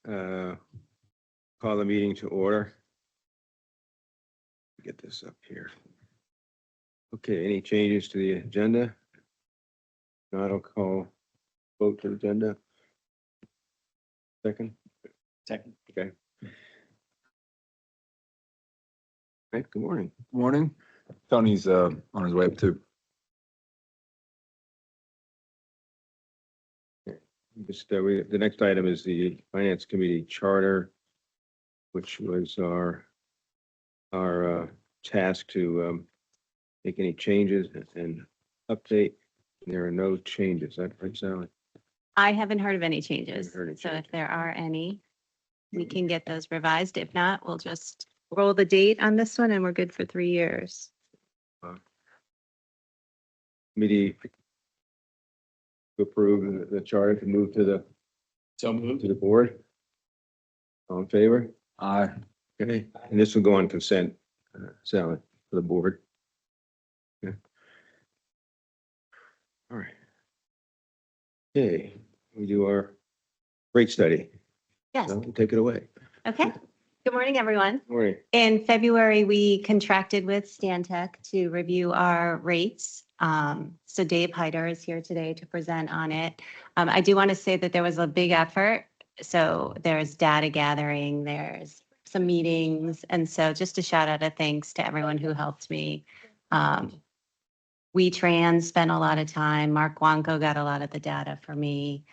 Call the meeting to order. Get this up here. Okay, any changes to the agenda? Not, I'll call vote to the agenda. Second, okay. Right, good morning. Morning. Tony's on his way up too. Just, the next item is the Finance Committee Charter, which was our task to make any changes and update. There are no changes. That right, Sally? I haven't heard of any changes. Haven't heard of So if changes. there are any, we can get those revised. If not, we'll just roll the date on this one and we're good for 3 years. Committee to approve the charter to move to the board. All in favor? Aye. Okay, and this will go on consent, Sally, for the board. Okay. All right. Okay, we do our rate study. Yes. So take it away. Okay. Good morning, everyone. Morning. In February, we contracted with Stantec to review our rates. So Dave Hyder is here today to present on it. I do want to say that there was a big effort. So there's data gathering, there's some meetings. And so just a shout out of thanks to everyone who helped me. WeTrans spent a lot of time. Mark Wanko got a lot of the data for me.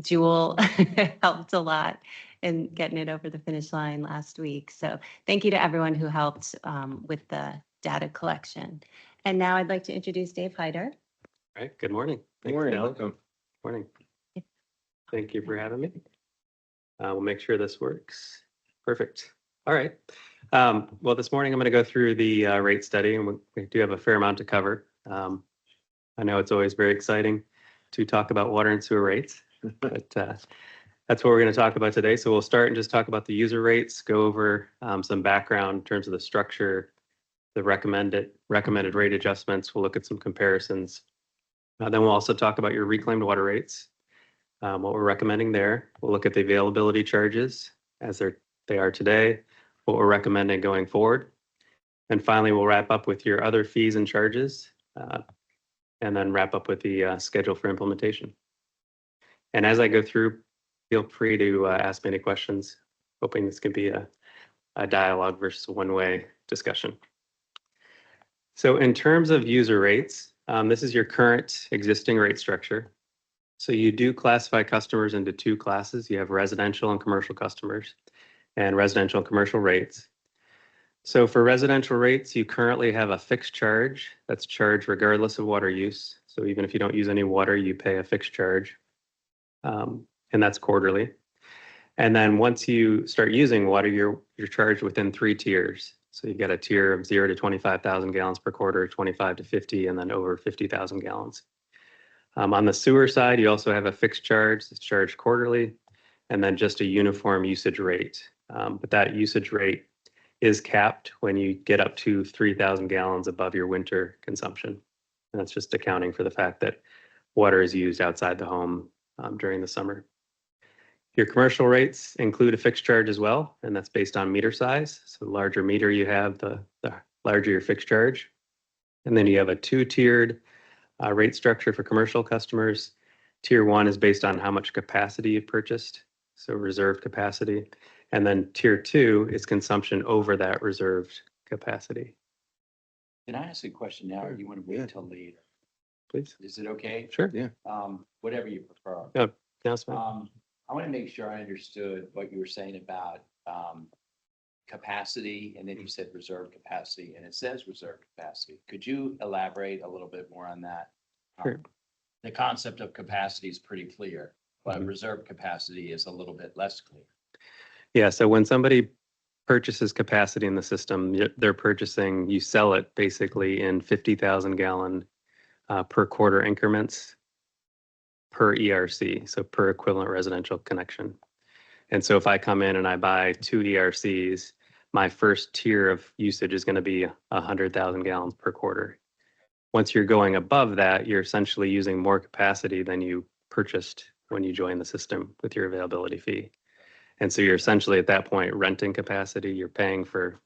Jewel helped a lot in getting it over the finish line last week. So thank you to everyone who helped with the data collection. And now I'd like to introduce Dave Hyder. All right, good morning. Thanks, Morning, Sally. welcome. Morning. Thank you for having me. We'll make sure this works. Perfect. All right. Well, this morning I'm going to go through the rate study, and we do have a fair amount to cover. I know it's always very exciting to talk about water and sewer rates, but that's what we're going to talk about today. So we'll start and just talk about the user rates, go over some background in terms of the structure, the recommended rate adjustments. We'll look at some comparisons. Then we'll also talk about your reclaimed water rates, what we're recommending there. We'll look at the availability charges as they are today, what we're recommending going forward. And finally, we'll wrap up with your other fees and charges, and then wrap up with the schedule for implementation. And as I go through, feel free to ask me any questions, hoping this can be a dialogue versus a one-way discussion. So in terms of user rates, this is your current existing rate structure. So you do classify customers into 2 classes. You have residential and commercial customers, and residential and commercial rates. So for residential rates, you currently have a fixed charge that's charged regardless of water use. So even if you don't use any water, you pay a fixed charge, and that's quarterly. And then once you start using water, you're charged within 3 tiers. So you get a tier of 0 to 25,000 gallons per quarter, 25 to 50, and then over 50,000 gallons. On the sewer side, you also have a fixed charge that's charged quarterly, and then just a uniform usage rate. But that usage rate is capped when you get up to 3,000 gallons above your winter consumption. And that's just accounting for the fact that water is used outside the home during the summer. Your commercial rates include a fixed charge as well, and that's based on meter size. So the larger meter you have, the larger your fixed charge. And then you have a 2-tiered rate structure for commercial customers. Tier 1 is based on how much capacity you've purchased, so reserved capacity. And then tier 2 is consumption over that reserved capacity. Can I ask a question now, or do you want to wait until later? Please. Is it okay? Sure. Yeah. Whatever you prefer. Yeah, that's fine. I want to make sure I understood what you were saying about capacity, and then you said reserve capacity, and it says reserve capacity. Could you elaborate a little bit more on that? Sure. The concept of capacity is pretty clear, but reserve capacity is a little bit less clear. Yeah, so when somebody purchases capacity in the system, they're purchasing, you sell it basically in 50,000 gallon per quarter increments per ERC, so per equivalent residential connection. And so if I come in and I buy 2 ERCs, my first tier of usage is going to be 100,000 gallons per quarter. Once you're going above that, you're essentially using more capacity than you purchased when you join the system with your availability fee. And so you're essentially at that point renting capacity. You're paying for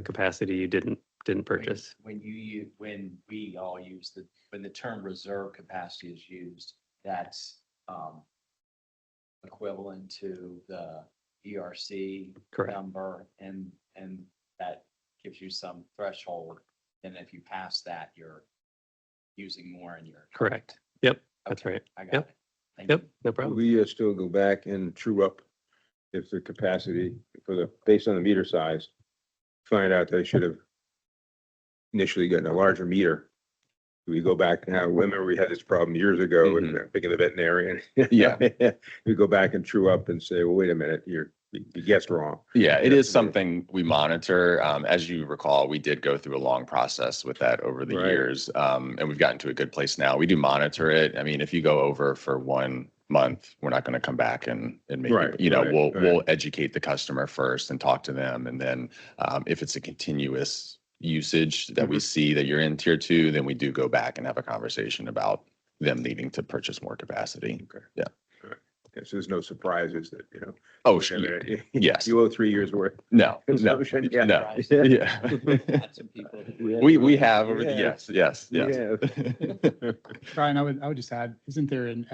capacity you didn't purchase. When when we all use when the term reserve capacity is used, that's equivalent to the ERC Correct. number, and that gives you some threshold. And if you pass that, you're using more in your. Correct. Yep, that's Okay, right. I got Yep. it. Thank Yep, you. no problem. We still go back and true up if the capacity based on the meter size, find out they should have initially gotten a larger meter. We go back now, remember we had this problem years ago with picking the veterinarian. Yeah. We go back and true up and say, well, wait a minute, you guessed wrong. Yeah, it Yeah. is something we monitor. As you recall, we did go through a long process with that over the Right. years. And we've gotten to a good place now. We do monitor it. I mean, if you go over for 1 month, we're not going to come back and maybe, Right, right, we'll educate the customer first and talk to them. And then if it's a continuous usage that we see that you're in tier 2, then we do go back and have a conversation about them needing to purchase more capacity. Okay. Yeah. All right. Okay, so there's no surprises that, Oh, wait a minute, yes. You owe 3 years worth. No, Consumption, yeah. no. Yeah. Yeah. Had some people. We have, Yeah. yes. Yeah. Brian, I would just add, isn't there an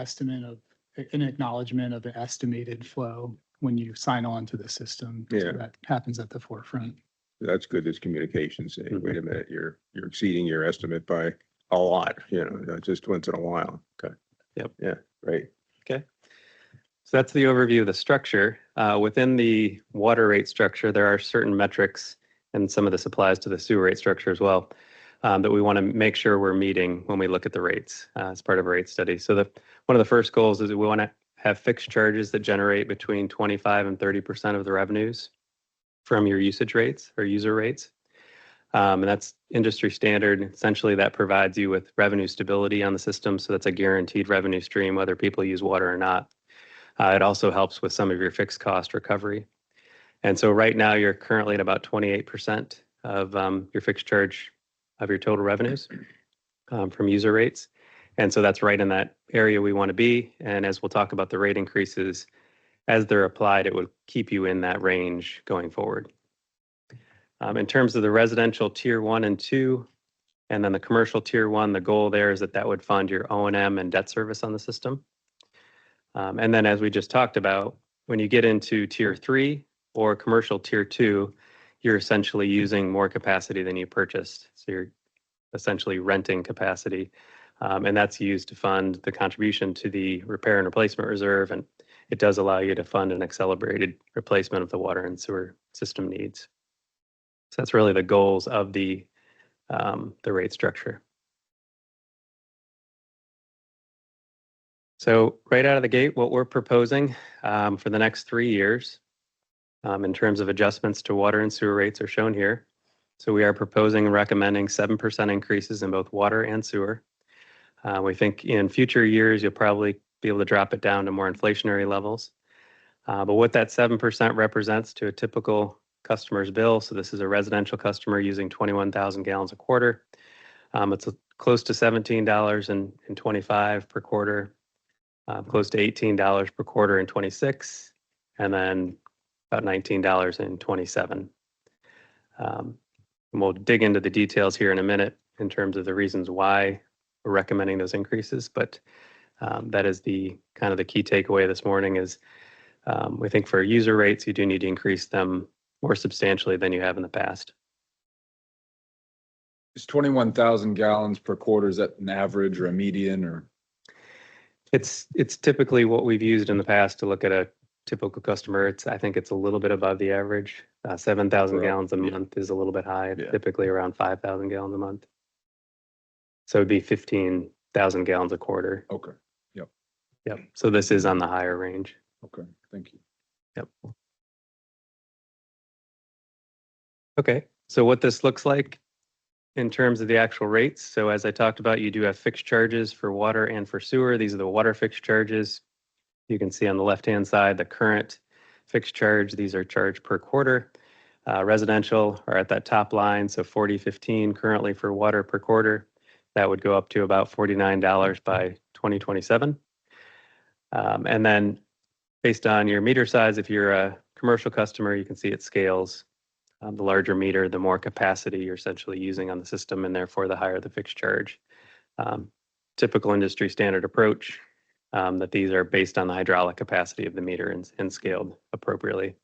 acknowledgement of an estimated flow when you sign on to the system? So Yeah. that happens at the forefront. That's good, this communication saying, wait a minute, you're exceeding your estimate by a lot, not just once in a while. Okay. Yep. Yeah, right. So that's the overview of the structure. Within the water rate structure, there are certain metrics, and some of this applies to the sewer rate structure as well, that we want to make sure we're meeting when we look at the rates as part of a rate study. So one of the first goals is that we want to have fixed charges that generate between 25 and 30% of the revenues from your usage rates or user rates. And that's industry standard. Essentially, that provides you with revenue stability on the system. So that's a guaranteed revenue stream, whether people use water or not. It also helps with some of your fixed cost recovery. And so right now, you're currently at about 28% of your fixed charge of your total revenues from user rates. And so that's right in that area we want to be. And as we'll talk about the rate increases, as they're applied, it would keep you in that range going forward. In terms of the residential tier 1 and 2, and then the commercial tier 1, the goal there is that would fund your O&M and debt service on the system. And then as we just talked about, when you get into tier 3 or commercial tier 2, you're essentially using more capacity than you purchased. So you're essentially renting capacity. And that's used to fund the contribution to the repair and replacement reserve. And it does allow you to fund an accelerated replacement of the water and sewer system needs. So that's really the goals of the rate structure. So right out of the gate, what we're proposing for the next 3 years in terms of adjustments to water and sewer rates are shown here. So we are proposing and recommending 7% increases in both water and sewer. We think in future years, you'll probably be able to drop it down to more inflationary levels. But what that 7% represents to a typical customer's bill, so this is a residential customer using 21,000 gallons a quarter. It's close to $17.25 per quarter, close to $18 per quarter in 26, and then about $19 in 27. And we'll dig into the details here in a minute in terms of the reasons why we're recommending those increases, but that is the kind of the key takeaway this morning is we think for user rates, you do need to increase them more substantially than you have in the past. Is 21,000 gallons per quarter, is that an average or a median or? It's typically what we've used in the past to look at a typical customer. I think it's a little bit above the average. 7,000 Right. gallons a month is a little bit high. It's Yeah. typically around 5,000 gallons a month. So it'd be 15,000 gallons a quarter. Okay, Yep. So this is on the higher range. okay, thank you. Yep. Okay, so what this looks like in terms of the actual rates. So as I talked about, you do have fixed charges for water and for sewer. These are the water fixed charges. You can see on the left-hand side, the current fixed charge. These are charged per quarter. Residential are at that top line, so $40.15 currently for water per quarter. That would go up to about $49 by 2027. And then based on your meter size, if you're a commercial customer, you can see it scales. The larger meter, the more capacity you're essentially using on the system, and therefore the higher the fixed charge. Typical industry standard approach, that these are based on the hydraulic capacity of the meter and scaled appropriately.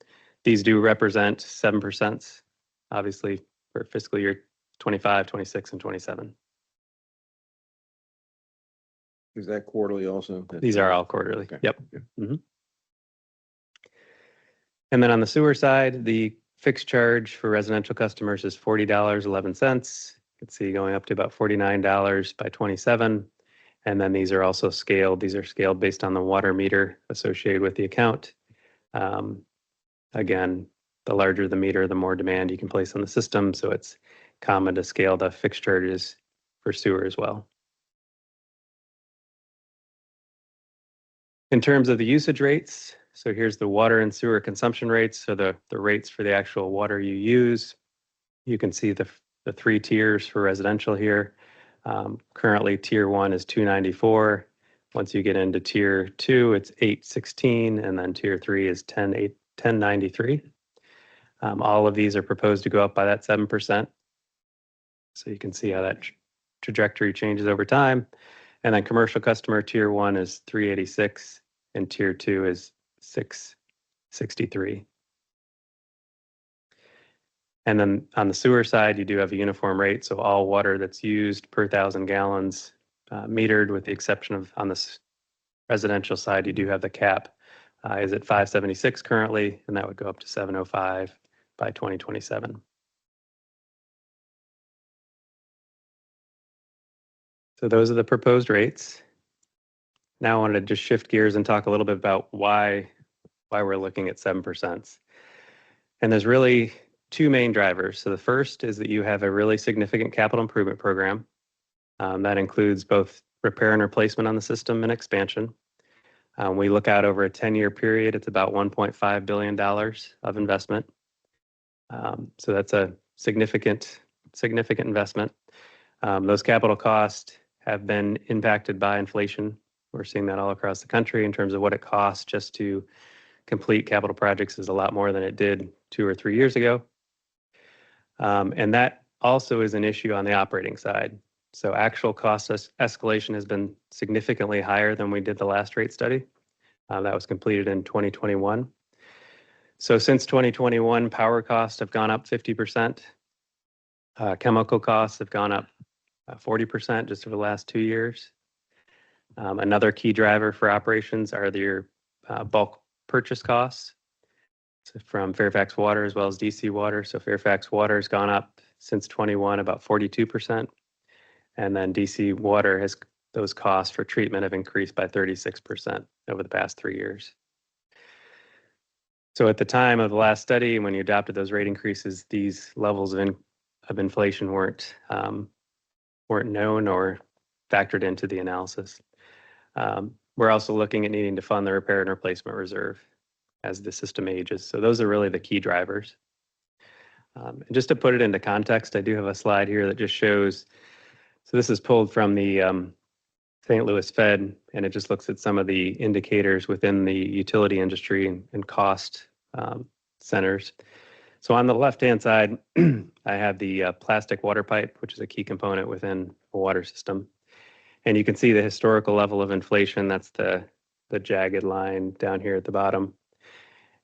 These do represent 7%, obviously, for fiscal year 25, 26, and 27. Is that quarterly also? These are all quarterly. Okay. Yep. Yeah. And then on the sewer side, the fixed charge for residential customers is $40.11. You can see going up to about $49 by 27. And then these are also scaled. These are scaled based on the water meter associated with the account. Again, the larger the meter, the more demand you can place on the system. So it's common to scale the fixed charges for sewer as well. In terms of the usage rates, so here's the water and sewer consumption rates. So the rates for the actual water you use. You can see the 3 tiers for residential here. Currently, tier 1 is $2.94. Once you get into tier 2, it's $8.16, and then tier 3 is $10.93. All of these are proposed to go up by that 7%. So you can see how that trajectory changes over time. And then commercial customer tier 1 is $3.86, and tier 2 is $6.63. And then on the sewer side, you do have a uniform rate. So all water that's used per 1,000 gallons metered, with the exception of on the residential side, you do have the cap is at $5.76 currently, and that would go up to $7.05 by 2027. So those are the proposed rates. Now I wanted to just shift gears and talk a little bit about why we're looking at 7%. And there's really 2 main drivers. So the first is that you have a really significant capital improvement program that includes both repair and replacement on the system and expansion. We look out over a 10-year period, it's about $1.5 billion of investment. So that's a significant investment. Those capital costs have been impacted by inflation. We're seeing that all across the country in terms of what it costs just to complete capital projects is a lot more than it did 2 or 3 years ago. And that also is an issue on the operating side. So actual cost escalation has been significantly higher than we did the last rate study. That was completed in 2021. So since 2021, power costs have gone up 50%. Chemical costs have gone up 40% just over the last 2 years. Another key driver for operations are your bulk purchase costs from Fairfax Water as well as DC Water. So Fairfax Water has gone up since 21 about 42%. And then DC Water those costs for treatment have increased by 36% over the past 3 years. So at the time of the last study, when you adopted those rate increases, these levels of inflation weren't known or factored into the analysis. We're also looking at needing to fund the repair and replacement reserve as the system ages. So those are really the key drivers. And just to put it into context, I do have a slide here that just shows, so this is pulled from the St. Louis Fed, and it just looks at some of the indicators within the utility industry and cost centers. So on the left-hand side, I have the plastic water pipe, which is a key component within a water system. And you can see the historical level of inflation. That's the jagged line down here at the bottom.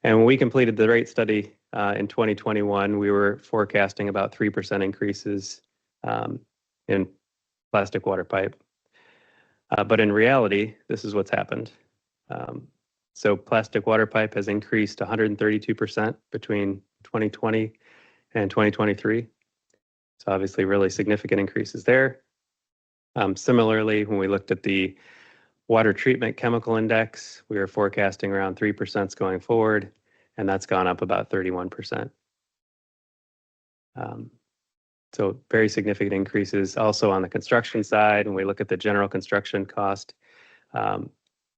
And when we completed the rate study in 2021, we were forecasting about 3% increases in plastic water pipe. But in reality, this is what's happened. So plastic water pipe has increased 132% between 2020 and 2023. So obviously really significant increases there. Similarly, when we looked at the water treatment chemical index, we were forecasting around 3% going forward, and that's gone up about 31%. So very significant increases. Also on the construction side, when we look at the general construction cost,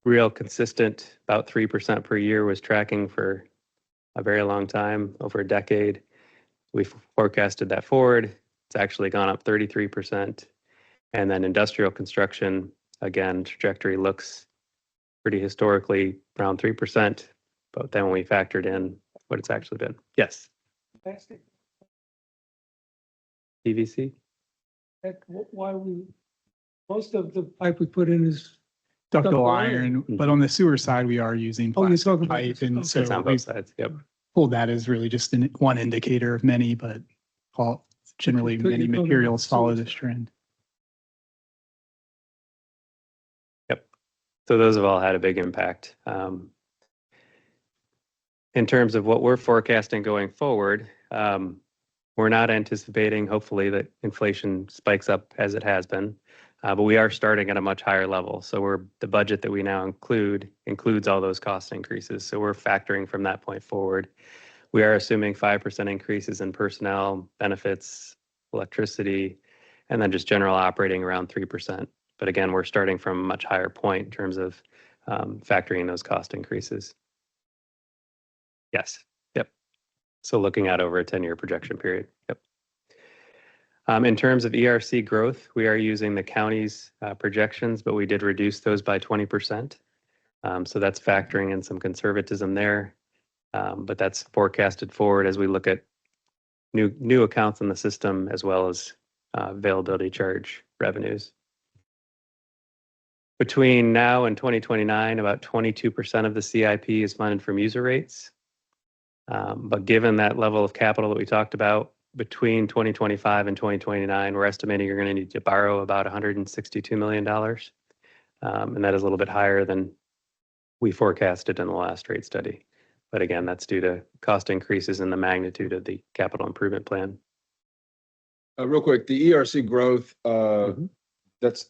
real consistent, about 3% per year was tracking for a very long time, over a decade. We forecasted that forward. It's actually gone up 33%. And then industrial construction, again, trajectory looks pretty historically around 3%. But then when we factored in what it's actually been. Yes, PVC? Why we, most of the pipe we put in is, Ductile Ductile iron, iron. but on the sewer side, we are using oh, you're plastic talking about. pipe. this. And Okay. so It's on we both sides. Yep. pulled that as really just one indicator of many, but all generally So many you're talking materials about follow sewer this side. trend. So those have all had a big impact. In terms of what we're forecasting going forward, we're not anticipating, hopefully, that inflation spikes up as it has been, but we are starting at a much higher level. So the budget that we now includes all those cost increases. So we're factoring from that point forward. We are assuming 5% increases in personnel, benefits, electricity, and then just general operating around 3%. But again, we're starting from a much higher point in terms of factoring in those cost increases. Yes, yep. So looking at over a 10-year projection period, yep. In terms of ERC growth, we are using the county's projections, but we did reduce those by 20%. So that's factoring in some conservatism there. But that's forecasted forward as we look at new accounts in the system as well as availability charge revenues. Between now and 2029, about 22% of the CIP is funded from user rates. But given that level of capital that we talked about, between 2025 and 2029, we're estimating you're going to need to borrow about $162 million. And that is a little bit higher than we forecasted in the last rate study. But again, that's due to cost increases in the magnitude of the capital improvement plan. Real quick, the ERC growth, Mhm. what's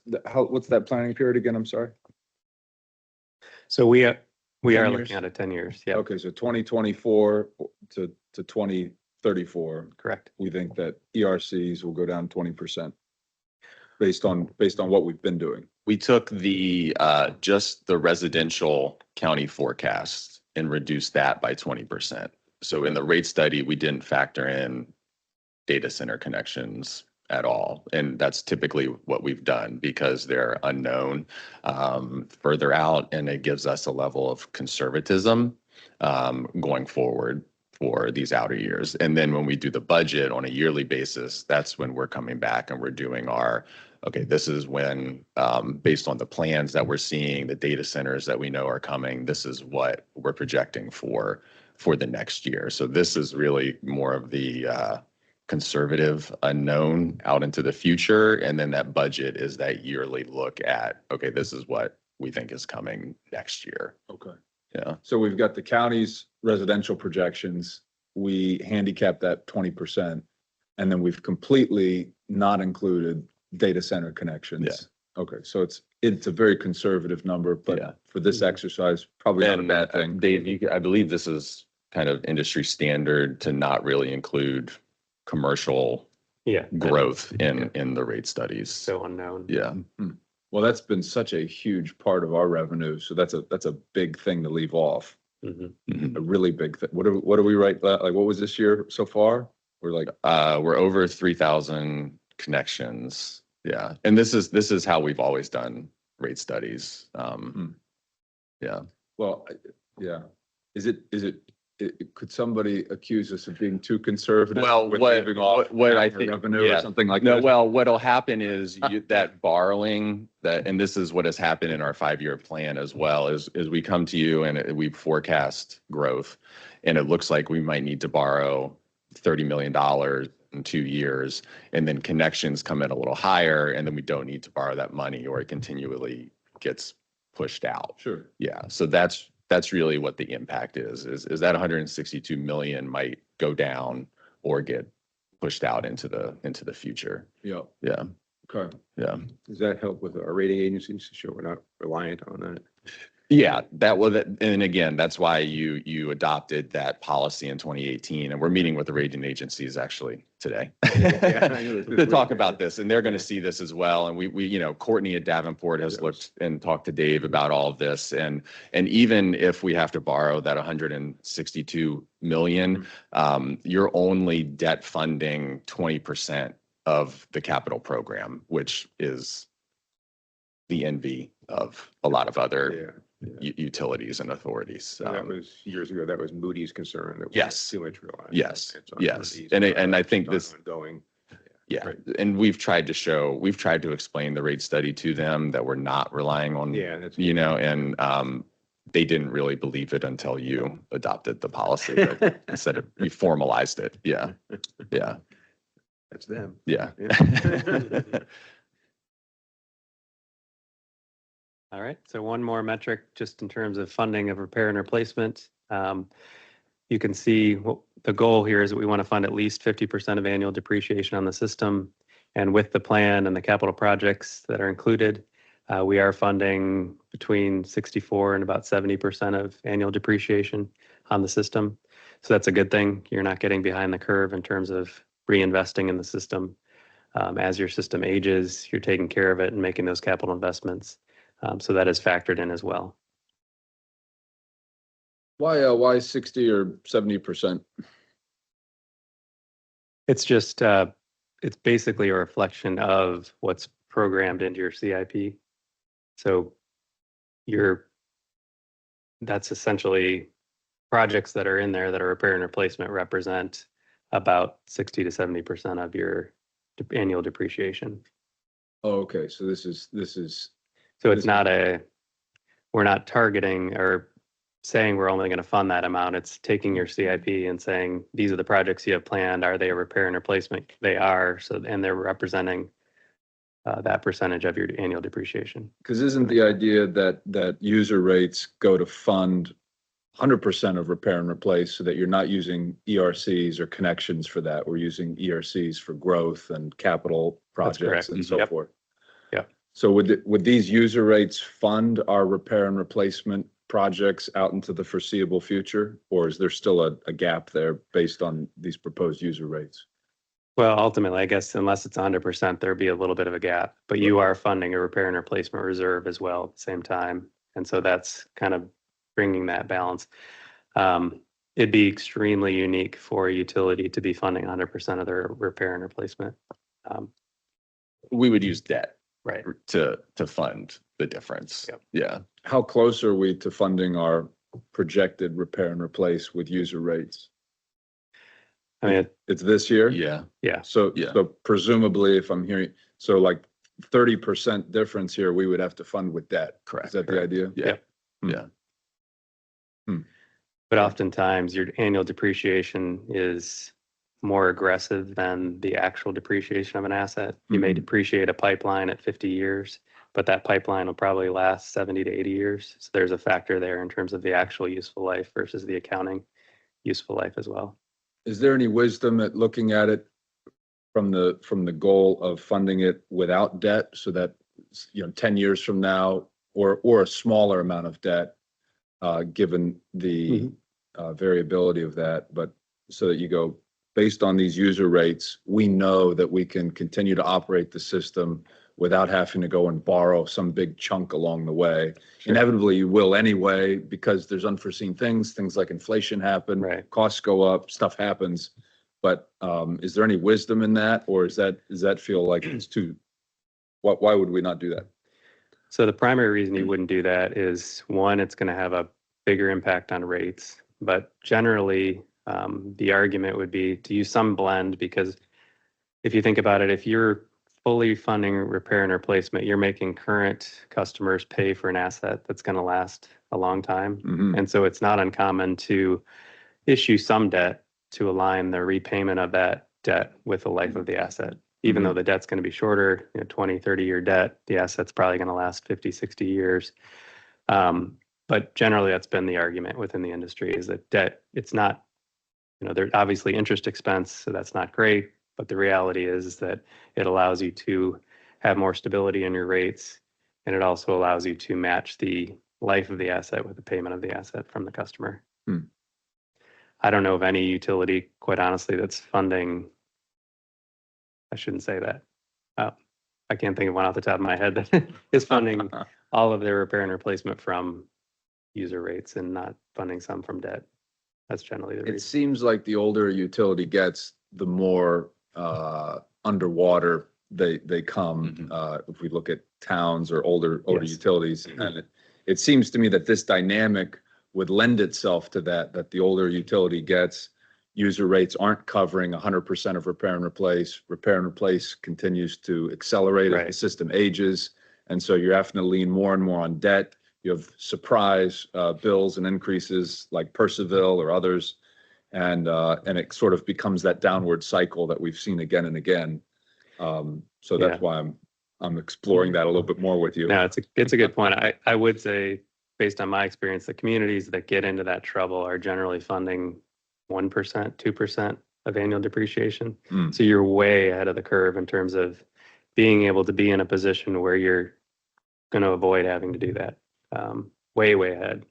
that planning period again? I'm sorry. So we are 10 years? looking at it 10 years. Yeah, Okay, so 2024 to 2034, correct. we think that ERCs will go down 20% based on what we've been doing. We took just the residential county forecast and reduced that by 20%. So in the rate study, we didn't factor in data center connections at all. And that's typically what we've done because they're unknown further out, and it gives us a level of conservatism going forward for these outer years. And then when we do the budget on a yearly basis, that's when we're coming back and we're doing okay, this is when, based on the plans that we're seeing, the data centers that we know are coming, this is what we're projecting for the next year. So this is really more of the conservative unknown out into the future. And then that budget is that yearly look at, okay, this is what we think is coming next year. Okay. Yeah. So we've got the county's residential projections. We handicap that 20%. And then we've completely not included data center connections. Yeah. Okay, so it's a very conservative number, Yeah. but for this exercise, probably not a And bad thing. Dave, I believe this is kind of industry standard to not really include commercial Yeah. growth in the rate studies. So unknown. Yeah. Well, that's been such a huge part of our revenue, so that's a big thing to leave off, Mhm. Mhm. a really big thing. What do we write, like, what was this year so far? We're like, We're over 3,000 connections. Yeah. And this is how we've always done rate studies. Yeah. well, yeah, could somebody accuse us of being too conservative? Well, with what- leaving off what I half our think- revenue or yeah. something like No, that? well, what'll happen is that borrowing and this is what has happened in our 5-year plan as well, is we come to you and we forecast growth and it looks like we might need to borrow $30 million in 2 years, and then connections come in a little higher and then we don't need to borrow that money or it continually gets pushed out. Sure. Yeah, so that's really what the impact is that 162 million might go down or get pushed out into the future. Yeah, Yeah, okay. yeah. Does that help with our rating agencies to show we're not reliant on that? Yeah, and again, that's why you adopted that policy in 2018, and we're meeting with the rating agencies actually today Yeah, I know. to talk about this, and they're going to see this as well. And we Courtney at Davenport has looked and talked to Dave about all of this, and even if we have to borrow that 162 million, you're only debt funding 20% of the capital program, which is the envy of a lot of other utilities and authorities. So that was years ago, that was Moody's concern. That we Yes. too much reliance on Yes, it. So yes. Moody's, And I think it's this, Ongoing. yeah, Right. and we've tried to explain the rate study to them that we're not relying on, Yeah, that's. you know, and they didn't really believe it until you adopted the policy, but instead of you formalized it. Yeah, yeah, That's them. yeah. Yeah. All right, so one more metric, just in terms of funding of repair and replacement. You can see what the goal here is that we want to fund at least 50% of annual depreciation on the system. And with the plan and the capital projects that are included, we are funding between 64 and about 70% of annual depreciation on the system. So that's a good thing. You're not getting behind the curve in terms of reinvesting in the system. As your system ages, you're taking care of it and making those capital investments. So that is factored in as well. Why 60 or 70%? It's just, it's basically a reflection of what's programmed into your CIP. So that's essentially projects that are in there that are repair and replacement represent about 60 to 70% of your annual depreciation. Oh, okay, so this is, So it's not we're not targeting or saying we're only going to fund that amount. It's taking your CIP and saying, these are the projects you have planned. Are they a repair and replacement? They are. So, and they're representing that percentage of your annual depreciation. because isn't the idea that user rates go to fund 100% of repair and replace so that you're not using ERCs or connections for that? We're using ERCs for growth and capital That's correct. projects and so Yep. forth. Yep. So would these user rates fund our repair and replacement projects out into the foreseeable future? Or is there still a gap there based on these proposed user rates? Well, ultimately, I guess unless it's 100%, there'd be a little bit of a gap, but you are funding a repair and replacement reserve as well at the same time. And so that's kind of bringing that balance. It'd be extremely unique for a utility to be funding 100% of their repair and replacement. We would use debt Right. to fund the difference. Yep. Yeah. How close are we to funding our projected repair and replace with user rates? I mean, It's this year? Yeah. yeah, So, Yeah. so presumably, if I'm hearing, so like 30% difference here, we would have to fund with debt. Correct. Is that the idea? Yeah. Yep. Yeah. but oftentimes your annual depreciation is more aggressive than the actual depreciation of an asset. You may Mhm. depreciate a pipeline at 50 years, but that pipeline will probably last 70 to 80 years. So there's a factor there in terms of the actual useful life versus the accounting useful life as well. Is there any wisdom at looking at it from the goal of funding it without debt so that, 10 years from now, or a smaller amount of debt, given the variability of that, but so that you go, based on these user rates, we know that we can continue to operate the system without having to go and borrow some big chunk along the way. Inevitably, you will anyway, because there's unforeseen things like inflation happen, Right. costs go up, stuff happens. But is there any wisdom in that, or does that feel like it's too, why would we not do that? So the primary reason you wouldn't do that is, one, it's going to have a bigger impact on rates. But generally, the argument would be to use some blend, because if you think about it, if you're fully funding repair and replacement, you're making current customers pay for an asset that's going to last a long time. Mhm. And so it's not uncommon to issue some debt to align the repayment of that debt with the life of the asset. Even though the debt's going to be shorter, 20, 30-year debt, the asset's probably going to last 50, 60 years. But generally, that's been the argument within the industry, is that debt, it's not, there's obviously interest expense, so that's not great. But the reality is that it allows you to have more stability in your rates, and it also allows you to match the life of the asset with the payment of the asset from the customer. I don't know of any utility, quite honestly, that's funding. I shouldn't say that. I can't think of one off the top of my head that is funding all of their repair and replacement from user rates and not funding some from debt. That's generally the It reason. seems like the older a utility gets, the more underwater they come. If we look at towns or older Yes. utilities, and it seems to me that this dynamic would lend itself to that the older utility gets, user rates aren't covering 100% of repair and replace. Repair and replace continues to accelerate as the Right. system ages. And so you're having to lean more and more on debt. You have surprise bills and increases like Percival or others. And it sort of becomes that downward cycle that we've seen again and again. So that's Yeah. why I'm exploring that a little bit more with you. No, it's a good point. I would say, based on my experience, the communities that get into that trouble are generally funding 1%, 2% of annual depreciation. Mm. So you're way ahead of the curve in terms of being able to be in a position where you're going to avoid having to do that. Way, way ahead.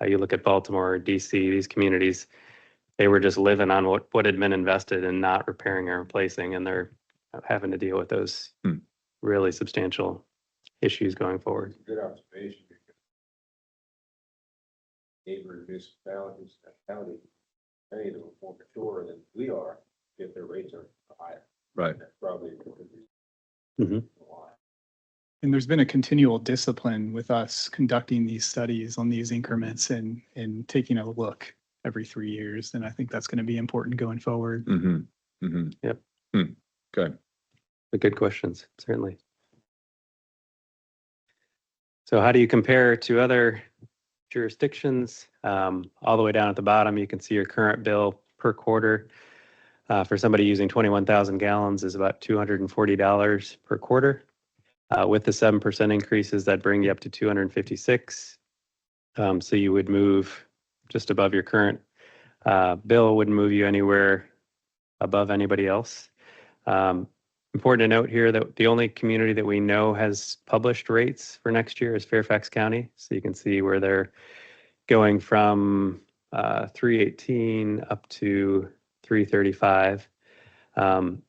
You look at Baltimore, DC, these communities, they were just living on what had been invested and not repairing or replacing, and they're having to deal with those Hmm. really substantial issues going forward. Good observation. Neighboring municipalities, county, many of them are more mature than we are, yet their rates are higher. Right. That's probably a good reason Mhm. why. And there's been a continual discipline with us conducting these studies on these increments and taking a look every 3 years. And I think that's going to be important going forward. Mm-hmm. Mm-hmm. Yep. Okay. But good questions, certainly. So how do you compare to other jurisdictions? All the way down at the bottom, you can see your current bill per quarter. For somebody using 21,000 gallons is about $240 per quarter. With the 7% increases, that bring you up to 256. So you would move just above your current bill, wouldn't move you anywhere above anybody else. Important to note here that the only community that we know has published rates for next year is Fairfax County. So you can see where they're going from 318 up to 335.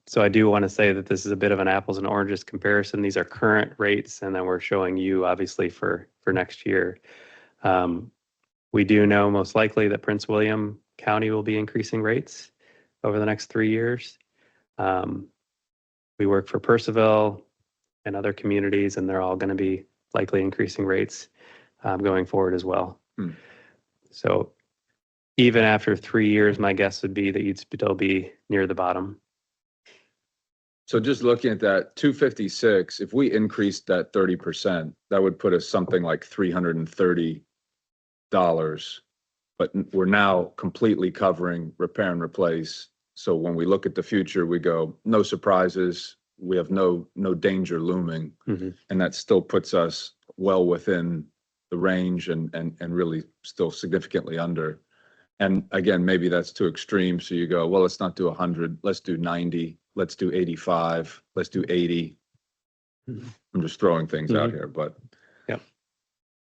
So I do want to say that this is a bit of an apples and oranges comparison. These are current rates, and then we're showing you obviously for next year. We do know most likely that Prince William County will be increasing rates over the next 3 years. We work for Percival and other communities, and they're all going to be likely increasing rates going forward as well. Hmm. So even after 3 years, my guess would be that you'd still be near the bottom. So just looking at that 256, if we increased that 30%, that would put us something like $330. But we're now completely covering repair and replace. So when we look at the future, we go, no surprises. We have no danger looming. Mhm. And that still puts us well within the range and really still significantly under. And again, maybe that's too extreme. So you go, well, let's not do 100, let's do 90, let's do 85, let's do 80. Mhm. I'm just throwing things out Mhm. here, but Yep.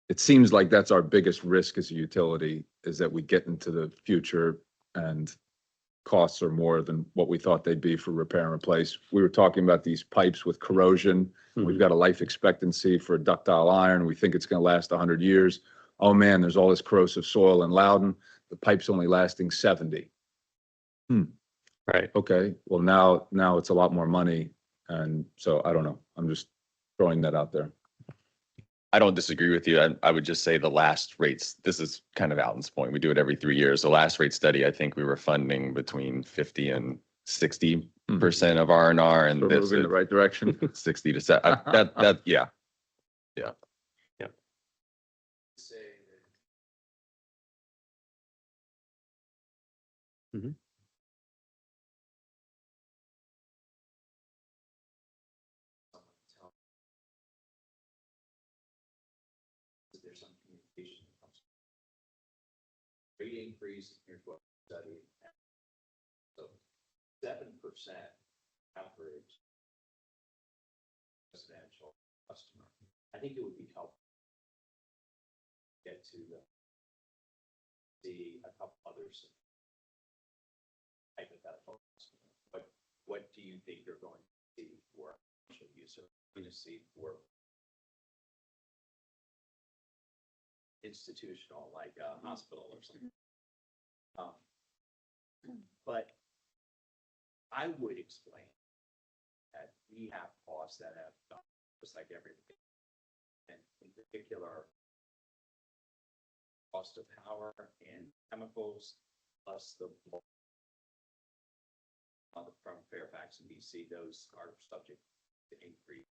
it seems like that's our biggest risk as a utility, is that we get into the future and costs are more than what we thought they'd be for repair and replace. We were talking about these pipes with corrosion. We've Mhm. got a life expectancy for a ductile iron. We think it's going to last 100 years. Oh man, there's all this corrosive soil in Loudon. The pipe's only lasting 70. Right. Okay, well now it's a lot more money. And so I don't know. I'm just throwing that out there. I don't disagree with you. I would just say the last rates, this is kind of Alton's point. We do it every 3 years. The last rate study, I think we were funding between 50 and 60% of R&R, and We're this moving in the is right direction. 60 to 7. Yeah. Mhm. There's some communication that comes. Rate increase, here's what we studied. So 7% average residential customer. I think it would be helpful to get to see a couple others. Hypothetical. What do you think you're going to see for commercial user? Going to see for institutional, like a hospital or something. But I would explain that we have costs that have gone, just like everything. And in particular, cost of power and chemicals, plus the from Fairfax and DC, those are subject to increase.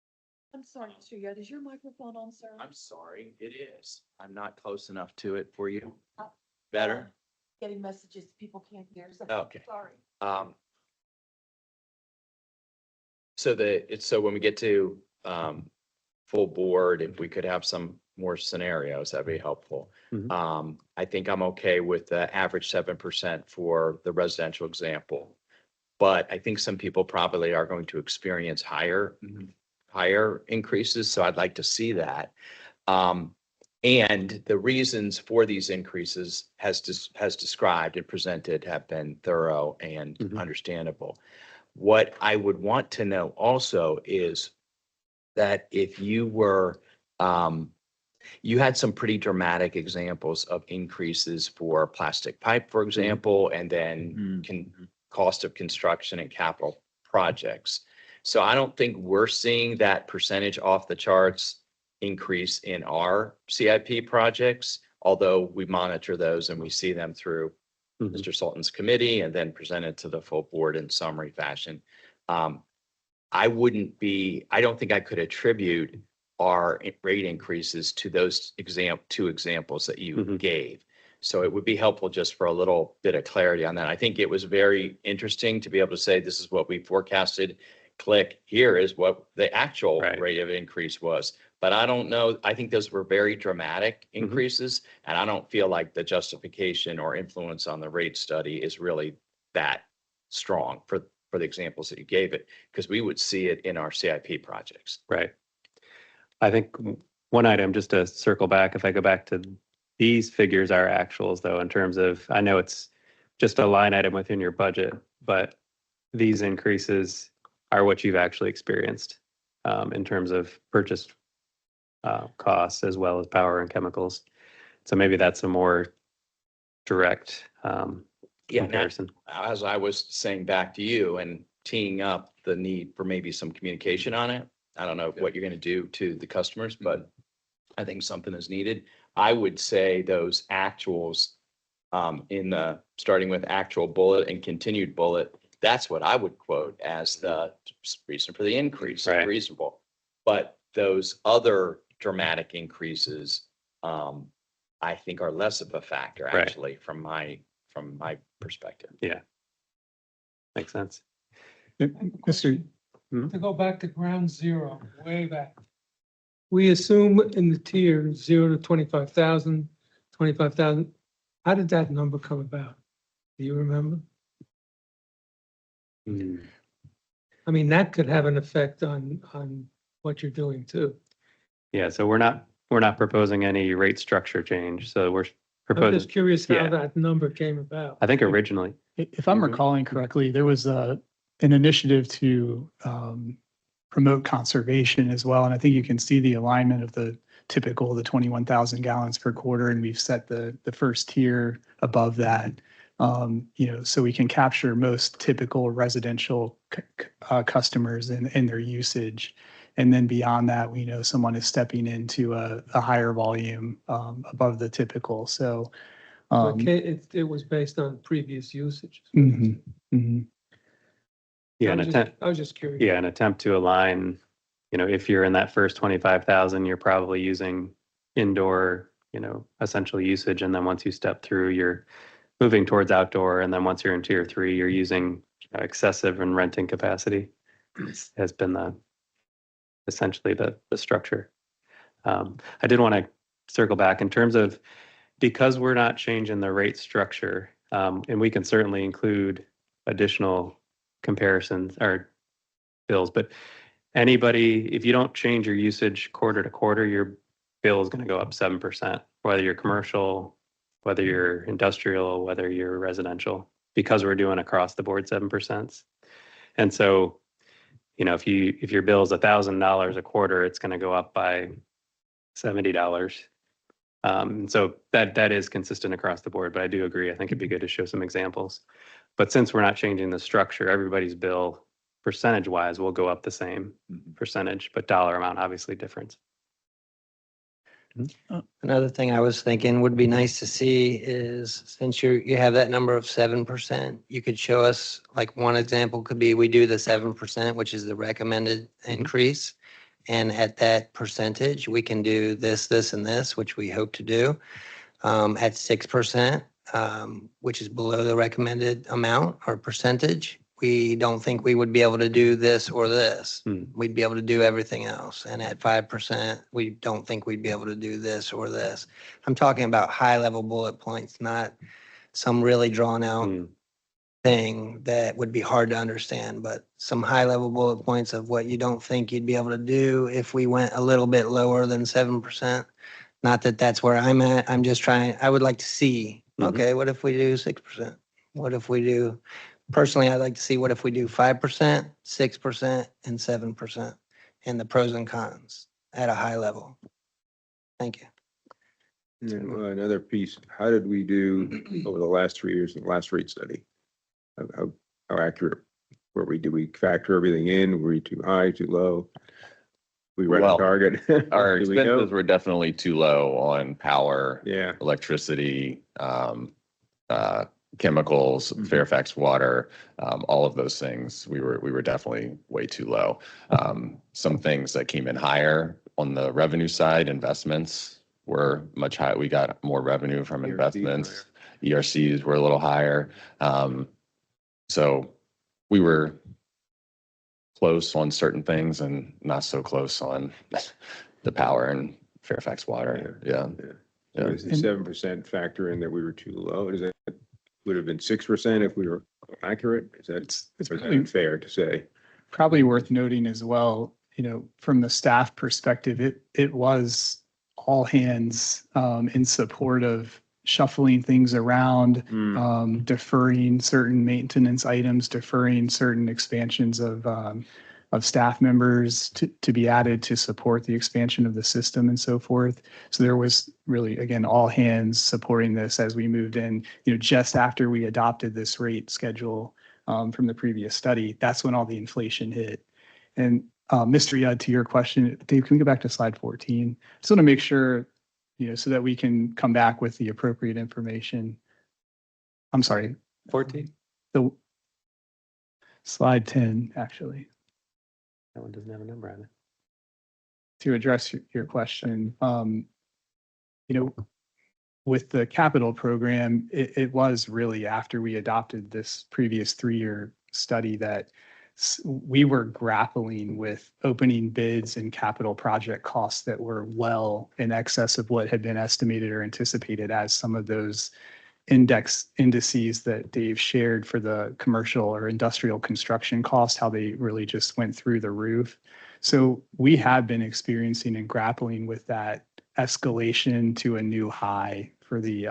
I'm sorry, Mr. Yod, is your microphone on, sir? I'm sorry, it is. I'm not close enough to it for you. Better? Getting messages people can't hear, so. Okay. Sorry. So when we get to, full board, if we could have some more scenarios, that'd be helpful. Mhm. I think I'm okay with the average 7% for the residential example. But I think some people probably are going to experience higher increases, so I'd like to see that. And the reasons for these increases has described and presented have been thorough and Mhm. understandable. What I would want to know also is that if you were, you had some pretty dramatic examples of increases for plastic pipe, for example, and then cost of construction and capital projects. So I don't think we're seeing that percentage off the charts increase in our CIP projects, although we monitor those and we see them through Mhm. Mr. Sultan's committee and then presented to the full board in summary fashion. I don't think I could attribute our rate increases to those two examples that you Mhm. gave. So it would be helpful just for a little bit of clarity on that. I think it was very interesting to be able to say, this is what we forecasted. Click, here is what the actual Right. rate of increase was. But I don't know, I think those were very dramatic increases. And I don't feel like the justification or influence on the rate study is really that strong for the examples that you gave it, because we would see it in our CIP projects. Right. I think one item, just to circle back, if I go back to these figures are actuals though, in terms of, I know it's just a line item within your budget, but these increases are what you've actually experienced in terms of purchase costs as well as power and chemicals. So maybe that's a more direct comparison. As I was saying back to you and teeing up the need for maybe some communication on it. I don't know what you're going to do to the customers, but I think something is needed. I would say those actuals starting with actual bullet and continued bullet, that's what I would quote as the reason for the increase, Right. reasonable. But those other dramatic increases, I think are less of a factor Right. actually from my perspective. Makes sense. Mr. To go back to ground zero, way back. We assume in the tier 0 to 25,000, 25,000. How did that number come about? Do you remember? I mean, that could have an effect on what you're doing too. Yeah, so we're not proposing any rate structure change. So we're I'm proposing, just curious how yeah. that number came about. I think originally, If I'm Mhm. recalling correctly, there was an initiative to promote conservation as well. And I think you can see the alignment of the 21,000 gallons per quarter, and we've set the first tier above that. So we can capture most typical residential customers in their usage. And then beyond that, we know someone is stepping into a higher volume above the typical. So Okay, it was based on previous usage. mhm, mhm. yeah, I was just curious. an attempt to align, if you're in that first 25,000, you're probably using indoor, essential usage. And then once you step through, you're moving towards outdoor. And then once you're in tier 3, you're using excessive and renting capacity has been essentially the structure. I did want to circle back in terms of, because we're not changing the rate structure, and we can certainly include additional comparisons or bills, but if you don't change your usage quarter to quarter, your bill is going to go up 7%, whether you're commercial, whether you're industrial, whether you're residential, because we're doing across the board 7%. And so, if your bill is $1,000 a quarter, it's going to go up by $70. So that is consistent across the board, but I do agree. I think it'd be good to show some examples. But since we're not changing the structure, everybody's bill percentage wise will go up the same percentage, but dollar amount obviously different. Another thing I was thinking would be nice to see is since you have that number of 7%, you could show us, like one example could be we do the 7%, which is the recommended increase. And at that percentage, we can do this, this, and this, which we hope to do. At 6%, which is below the recommended amount or percentage, we don't think we would be able to do this or this. Hmm. We'd be able to do everything else. And at 5%, we don't think we'd be able to do this or this. I'm talking about high level bullet points, not some really drawn out Hmm. thing that would be hard to understand, but some high level bullet points of what you don't think you'd be able to do if we went a little bit lower than 7%. Not that that's where I'm at. I'm just trying, I would like to see, Mhm. okay, what if we do 6%? What if we do, personally, I'd like to see what if we do 5%, 6%, and 7%, and the pros and cons at a high level. Thank you. And then, another piece, how did we do over the last 3 years in the last rate study? How accurate were we? Did we factor everything in? Were we too high, too low? We right on Well, target? Our Do we know? expenses were definitely too low on power, Yeah, electricity, chemicals, Mhm. Fairfax water, all of those things. We were definitely way too low. Some things that came in higher on the revenue side, investments were much higher. We got more revenue from ERCs investments. ERCs were a little higher. So we were close on certain things and not so close on the power and Fairfax water. Yeah. so is the 7% factor in that we were too low? Is that, would have been 6% if we were accurate? Is that, It's or is that probably, unfair to say? probably worth noting as well, you know, from the staff perspective, it was all hands in support of shuffling things around, deferring certain maintenance items, deferring certain expansions of staff members to be added to support the expansion of the system and so forth. So there was really, again, all hands supporting this as we moved in, you know, just after we adopted this rate schedule from the previous study. That's when all the inflation hit. And Mr. Yudd, to your question, Dave, can we go back to slide 14? Just want to make sure, you know, so that we can come back with the appropriate information. I'm sorry, 14? the slide 10, actually, That one doesn't have a number on it. to address your question. You know, with the capital program, it was really after we adopted this previous 3-year study that we were grappling with opening bids and capital project costs that were well in excess of what had been estimated or anticipated as some of those indices that Dave shared for the commercial or industrial construction cost, how they really just went through the roof. So we have been experiencing and grappling with that escalation to a new high for the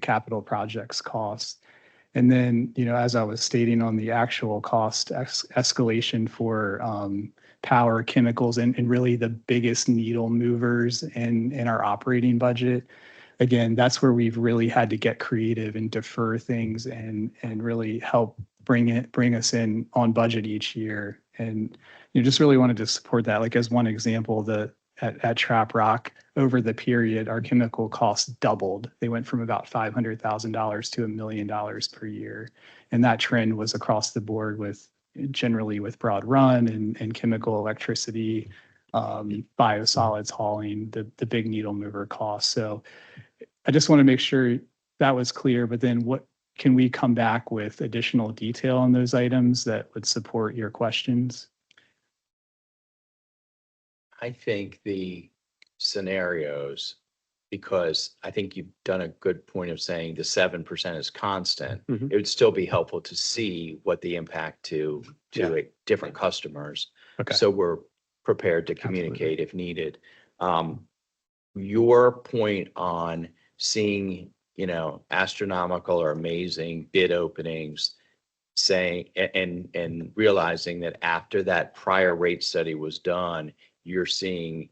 capital projects costs. And then, you know, as I was stating on the actual cost escalation for power, chemicals, and really the biggest needle movers in our operating budget, again, that's where we've really had to get creative and defer things and really help bring us in on budget each year. And you know, just really wanted to support that. Like as one example, at Trap Rock, over the period, our chemical costs doubled. They went from about $500,000 to $1 million per year. And that trend was across the board generally with Broad Run and chemical, electricity, biosolids hauling, the big needle mover costs. So I just want to make sure that was clear, but then what can we come back with additional detail on those items that would support your questions? I think the scenarios, because I think you've done a good point of saying the 7% is constant. Mhm. It would still be helpful to see what the impact to different customers. Okay. So we're prepared to communicate if needed. Your point on seeing, you know, astronomical or amazing bid openings, saying, and realizing that after that prior rate study was done, you're seeing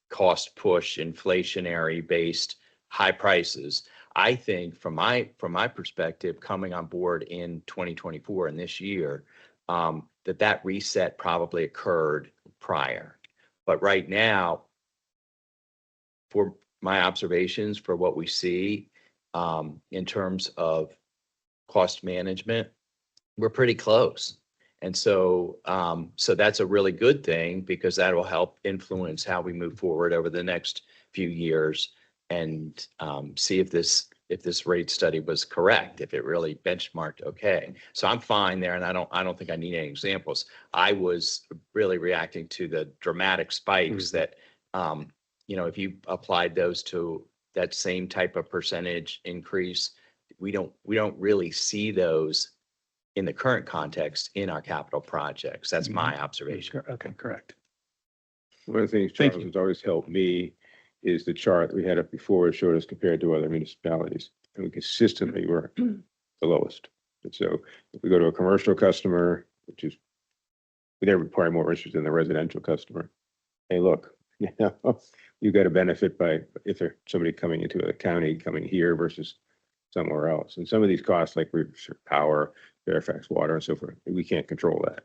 cost push, inflationary based high prices. I think from my perspective, coming on board in 2024 and this year, that reset probably occurred prior. But right now, for my observations for what we see, in terms of cost management, we're pretty close. And so, so that's a really good thing because that will help influence how we move forward over the next few years and see if this rate study was correct, if it really benchmarked okay. So I'm fine there, and I don't think I need any examples. I was really reacting to the dramatic spikes that, you know, if you applied those to that same type of percentage increase, we don't really see those in the current context in our capital projects. That's my observation. Okay, correct. One of the things, Thank Charles, you. has always helped me is the chart that we had up before. It showed us compared to other municipalities, and we consistently were the lowest. And so if we go to a commercial customer, which is, they're probably more interested in the residential customer. Hey, look, you know, you got a benefit by, if there's somebody coming into a county, coming here versus somewhere else. And some of these costs, like power, Fairfax Water and so forth, we can't control that.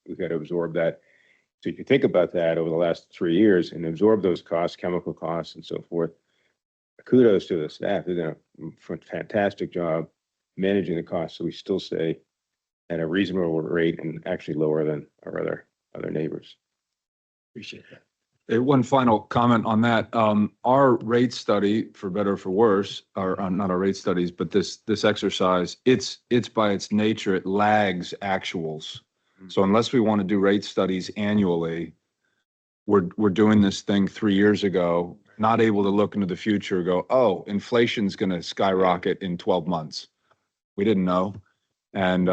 We've got to absorb that. So if you think about that over the last 3 years and absorb those costs, chemical costs and so forth, kudos to the staff. They've done a fantastic job managing the costs. So we still stay at a reasonable rate and actually lower than our other neighbors. Appreciate that. One final comment on that. Our rate study, for better or for worse, or not our rate studies, but this exercise, it's by its nature, it lags actuals. So unless we want to do rate studies annually, we're doing this thing 3 years ago, not able to look into the future, go, oh, inflation's going to skyrocket in 12 months. We didn't know. And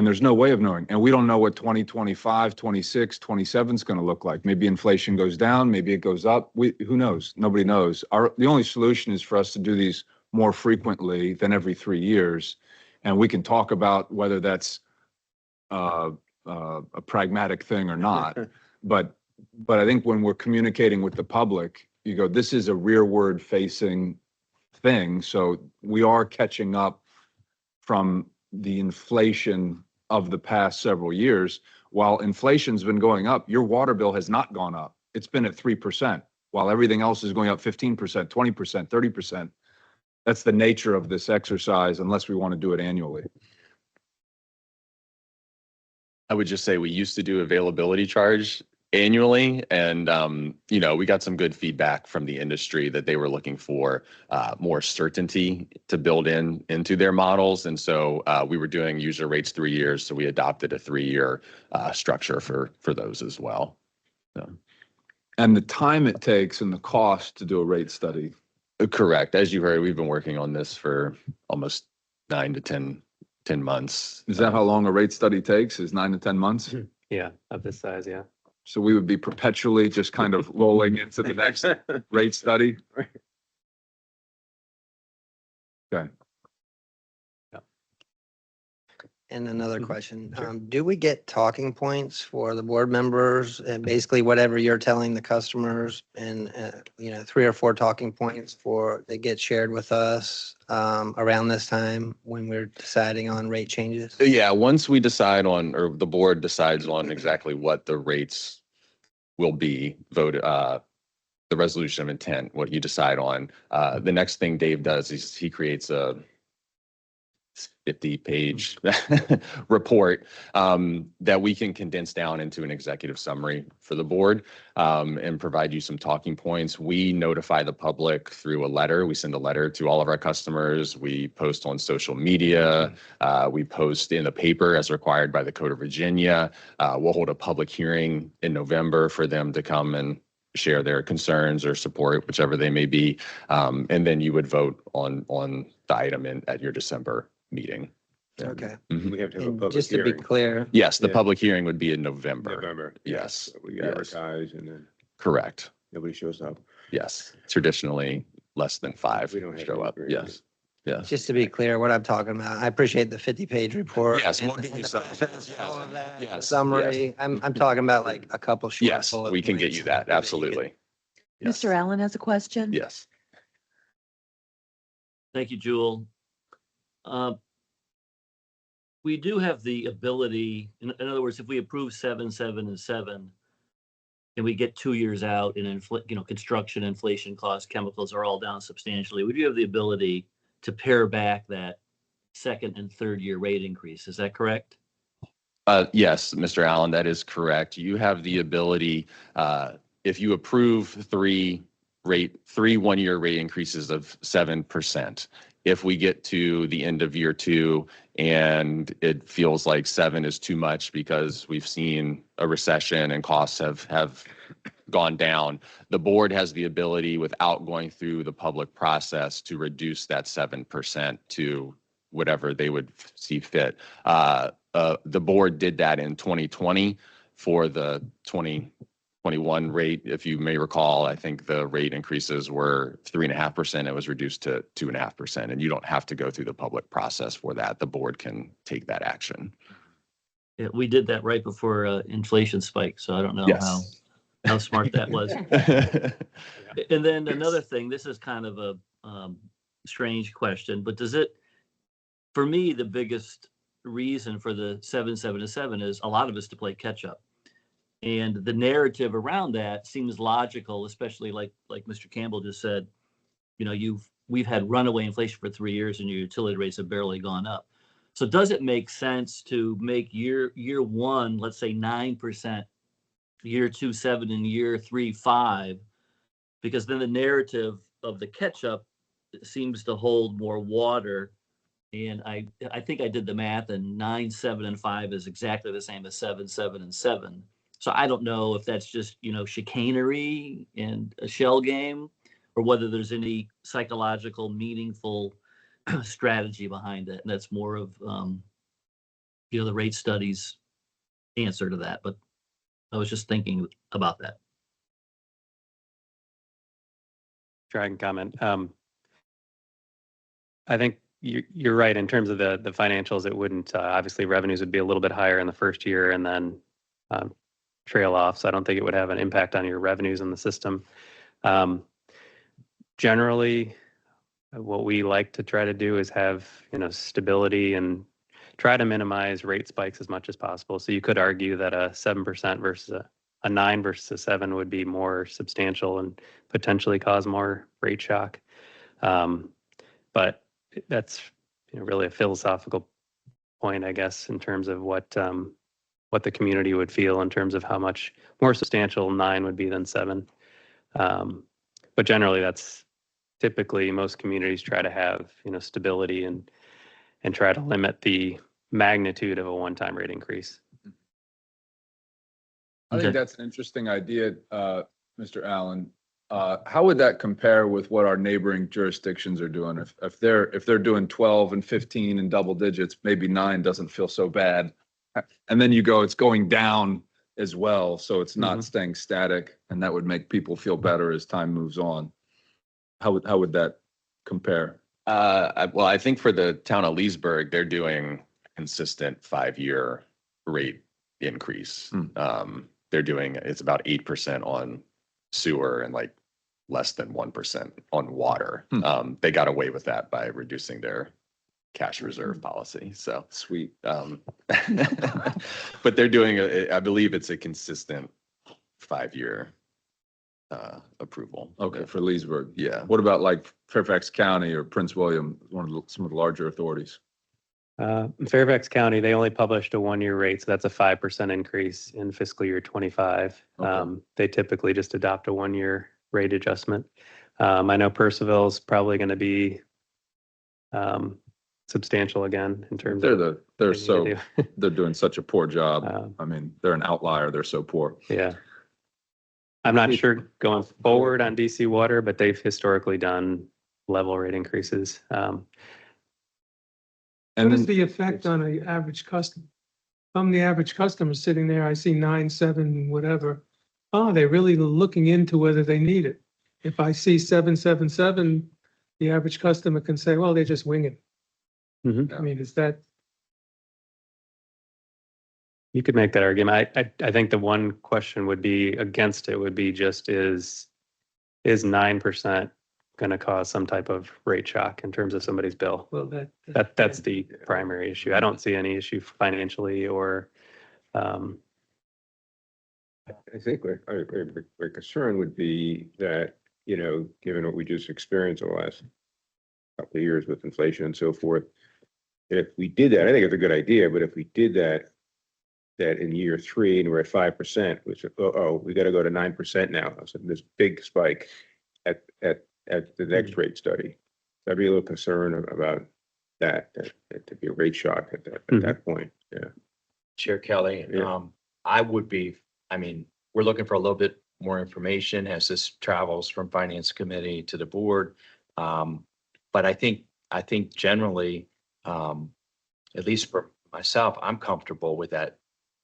there's no way of knowing. And we don't know what 2025, 26, 27 is going to look like. Maybe inflation goes down, maybe it goes up. Who knows? Nobody knows. The only solution is for us to do these more frequently than every 3 years. And we can talk about whether that's a pragmatic thing or not. But I think when we're communicating with the public, you go, this is a rearward facing thing. So we are catching up from the inflation of the past several years. While inflation's been going up, your water bill has not gone up. It's been at 3%, while everything else is going up 15%, 20%, 30%. That's the nature of this exercise, unless we want to do it annually. I would just say we used to do availability charge annually, and you know, we got some good feedback from the industry that they were looking for more certainty to build into their models. And so we were doing user rates 3 years, so we adopted a 3-year structure for those as well. So. And the time it takes and the cost to do a rate study. Correct. As you heard, we've been working on this for almost 9 to 10 months. Is that how long a rate study takes? Is 9 to 10 months? Yeah, of this size, yeah. So we would be perpetually just kind of rolling into the next rate study. Okay. And another Mhm. question, Sure. do we get talking points for the board members and basically whatever you're telling the customers and, 3 or 4 talking points that get shared with us around this time when we're deciding on rate changes? Yeah, once we decide on, or the board decides on exactly what the rates will be voted, the resolution of intent, what you decide on, the next thing Dave does is he creates a 50-page report that we can condense down into an executive summary for the board and provide you some talking points. We notify the public through a letter. We send a letter to all of our customers. We post on social media. We post in the paper as required by the Code of Virginia. We'll hold a public hearing in November for them to come and share their concerns or support, whichever they may be. And then you would vote on the item at your December meeting. Okay. Mhm. We have to have a And public just to be hearing. clear, Yes, the Yeah. public hearing would be in November. November. Yes. We Yes. advertise and then Correct. nobody shows up. Yes. Traditionally, less than 5 We don't have show any up. very Yes. Yes. just to be clear, what I'm talking about, I appreciate the 50-page report. Yes, and we'll give you the some. process, Yes, all of that, the yes, Summary, I'm talking about like a couple short. Yes, bullet we can get points you that. you Absolutely. Yes. Mr. Allen has a question. Yes. Thank you, Jewel. We do have the ability, in other words, if we approve 7, 7, and 7, and we get 2 years out and construction, inflation costs, chemicals are all down substantially, would you have the ability to pare back that second and third year rate increase? Is that correct? Yes, Mr. Allen, that is correct. You have the ability, if you approve three 1-year rate increases of 7%. If we get to the end of year 2 and it feels like 7 is too much because we've seen a recession and costs have gone down, the board has the ability, without going through the public process, to reduce that 7% to whatever they would see fit. The board did that in 2020 for the 2021 rate. If you may recall, I think the rate increases were 3.5%. It was reduced to 2.5%, and you don't have to go through the public process for that. The board can take that action. Yeah, we did that right before inflation spiked, so I don't know Yes. how smart that was. And then another thing, this is kind of a strange question, but for me, the biggest reason for the 7-7-7 is a lot of us to play catch up. And the narrative around that seems logical, especially like Mr. Campbell just said, we've had runaway inflation for 3 years and your utility rates have barely gone up. So does it make sense to make year 1, let's say 9%, year 2, 7, and year 3, 5? Because then the narrative of the catch up seems to hold more water. And I think I did the math, and 9, 7, and 5 is exactly the same as 7, 7, and 7. So I don't know if that's just, chicanery and a shell game, or whether there's any psychological, meaningful strategy behind it. And that's more of, the rate studies answer to that. But I was just thinking about that. Sure, I can comment. I think you're right in terms of the financials. It wouldn't, obviously revenues would be a little bit higher in the first year and then trail off. So I don't think it would have an impact on your revenues in the system. Generally, what we like to try to do is have, stability and try to minimize rate spikes as much as possible. So you could argue that a 7% versus a 9 versus a 7 would be more substantial and potentially cause more rate shock. But that's really a philosophical point, I guess, in terms of what the community would feel in terms of how much more substantial 9 would be than 7. But generally, that's typically most communities try to have stability and try to limit the magnitude of a one-time rate increase. I think that's an interesting idea, Mr. Allen. How would that compare with what our neighboring jurisdictions are doing? If they're doing 12 and 15 in double digits, maybe 9 doesn't feel so bad. And then it's going down as well, so it's not staying static, and that would make people feel better as time moves on. How would that compare? Well, I think for the town of Leesburg, they're doing consistent 5-year rate increase. They're doing, it's about 8% on sewer and like less than 1% on water. They got away with that by reducing their cash reserve policy. So Sweet. But they're doing, I believe it's a consistent 5-year approval. Okay, for Leesburg. Yeah. What about like Fairfax County or Prince William, some of the larger authorities? Fairfax County, they only published a 1-year rate, so that's a 5% increase in fiscal year 25. Okay. They typically just adopt a 1-year rate adjustment. I know Percival's probably going to be substantial again in terms of. They're doing such a poor job. I mean, they're an outlier. They're so poor. Yeah. I'm not sure going forward on DC Water, but they've historically done level rate increases. What is the effect on an average customer? I'm the average customer sitting there, I see 9, 7, whatever. Oh, they're really looking into whether they need it. If I see 7, 7, 7, the average customer can say, well, they're just winging. I mean, is that? You could make that argument. I think the one question would be against it would be just is 9% going to cause some type of rate shock in terms of somebody's bill? Well, That's the primary issue. I don't see any issue financially or I think my concern would be that, given what we just experienced in the last couple of years with inflation and so forth, if we did that, I think it's a good idea, but if we did that in year 3 and we're at 5%, which, we got to go to 9% now. So this big spike at the next rate study. I'd be a little concerned about that to be a rate shock at that point. Yeah. Chair Kelly, Yeah. we're looking for a little bit more information as this travels from finance committee to the board. But I think generally, at least for myself, I'm comfortable with that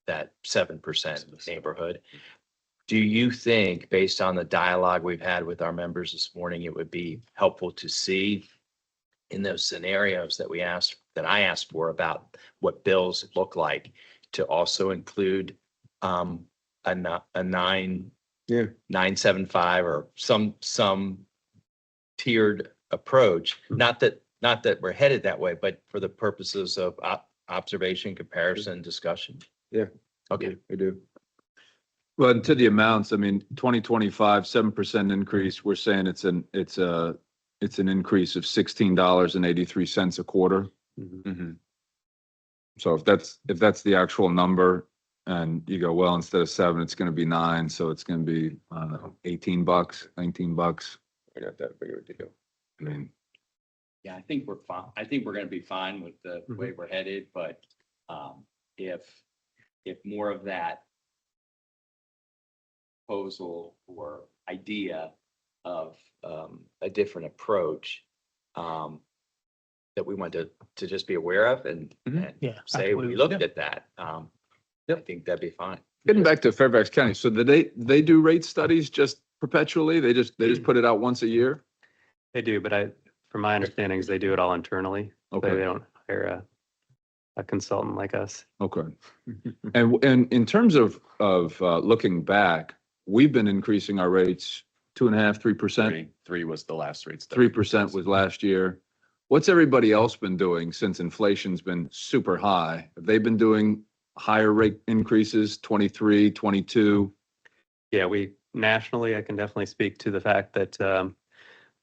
7% neighborhood. Do you think, based on the dialogue we've had with our members this morning, it would be helpful to see in those scenarios that I asked for about what bills look like, to also include a 9.75 or some tiered approach? Not that we're headed that way, but for the purposes of observation, comparison, discussion. Yeah. Okay. I do. Well, and to the amounts, 2025, 7% increase, we're saying it's an increase of $16.83 a quarter. Mhm. So if that's the actual number, and you go, well, instead of 7, it's going to be 9, so it's going to be, I don't know, $18, $19. Not that big of a deal. I mean, Yeah, I think we're fine. I think we're gonna be fine with the way we're headed, but if more of that proposal or idea of a different approach that we want to just be aware of and Yeah, say we absolutely. looked at that, I think that'd be fine. getting back to Fairfax County, so they do rate studies just perpetually? They just put it out once a year? They do, but from my understandings, they do it all internally. So Okay. they don't hire a consultant like us. Okay. And in terms of looking back, we've been increasing our rates 2.5%, 3%. 3 was the last rate study. 3% was last year. What's everybody else been doing since inflation's been super high? Have they been doing higher rate increases, 23, 22? Yeah, nationally, I can definitely speak to the fact that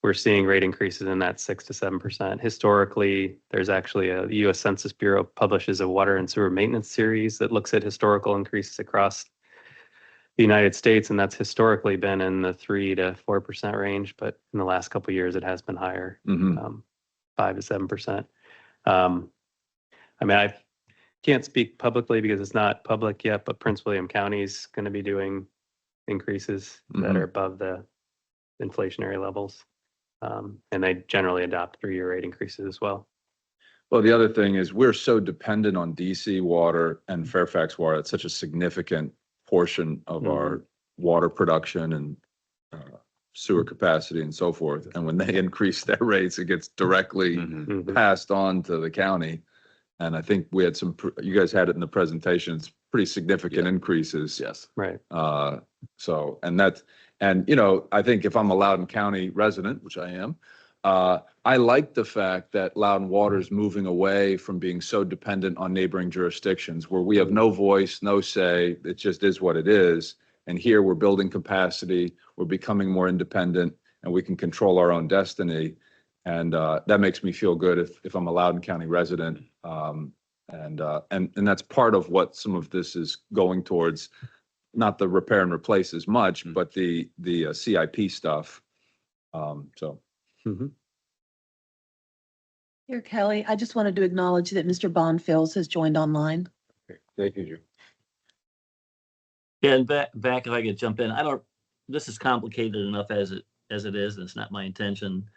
we're seeing rate increases in that 6 to 7%. Historically, there's actually the U.S. Census Bureau publishes a water and sewer maintenance series that looks at historical increases across the United States, and that's historically been in the 3 to 4% range. But in the last couple of years, it has been higher, Mm-hmm. 5 to 7%. I can't speak publicly because it's not public yet, but Prince William County is going to be doing increases that are above the inflationary levels. And they generally adopt 3-year rate increases as well. Well, the other thing is we're so dependent on DC water and Fairfax water. It's such a significant portion of our water production and sewer capacity and so forth. And when they increase their rates, it gets directly Mhm. passed on to the county. And I think we had you guys had it in the presentation, it's pretty significant increases. Yes. Right. So, I think if I'm a Loudoun County resident, which I am, I like the fact that Loudoun Water is moving away from being so dependent on neighboring jurisdictions where we have no voice, no say. It just is what it is. And here we're building capacity, we're becoming more independent, and we can control our own destiny. And that makes me feel good if I'm a Loudoun County resident. And that's part of what some of this is going towards. Not the repair and replace as much, but the CIP stuff. Here, Kelly, I just wanted to acknowledge that Mr. Bonfils has joined online. Thank you, Jim. Yeah, and back, if I could jump in, this is complicated enough as it is, and it's not my intention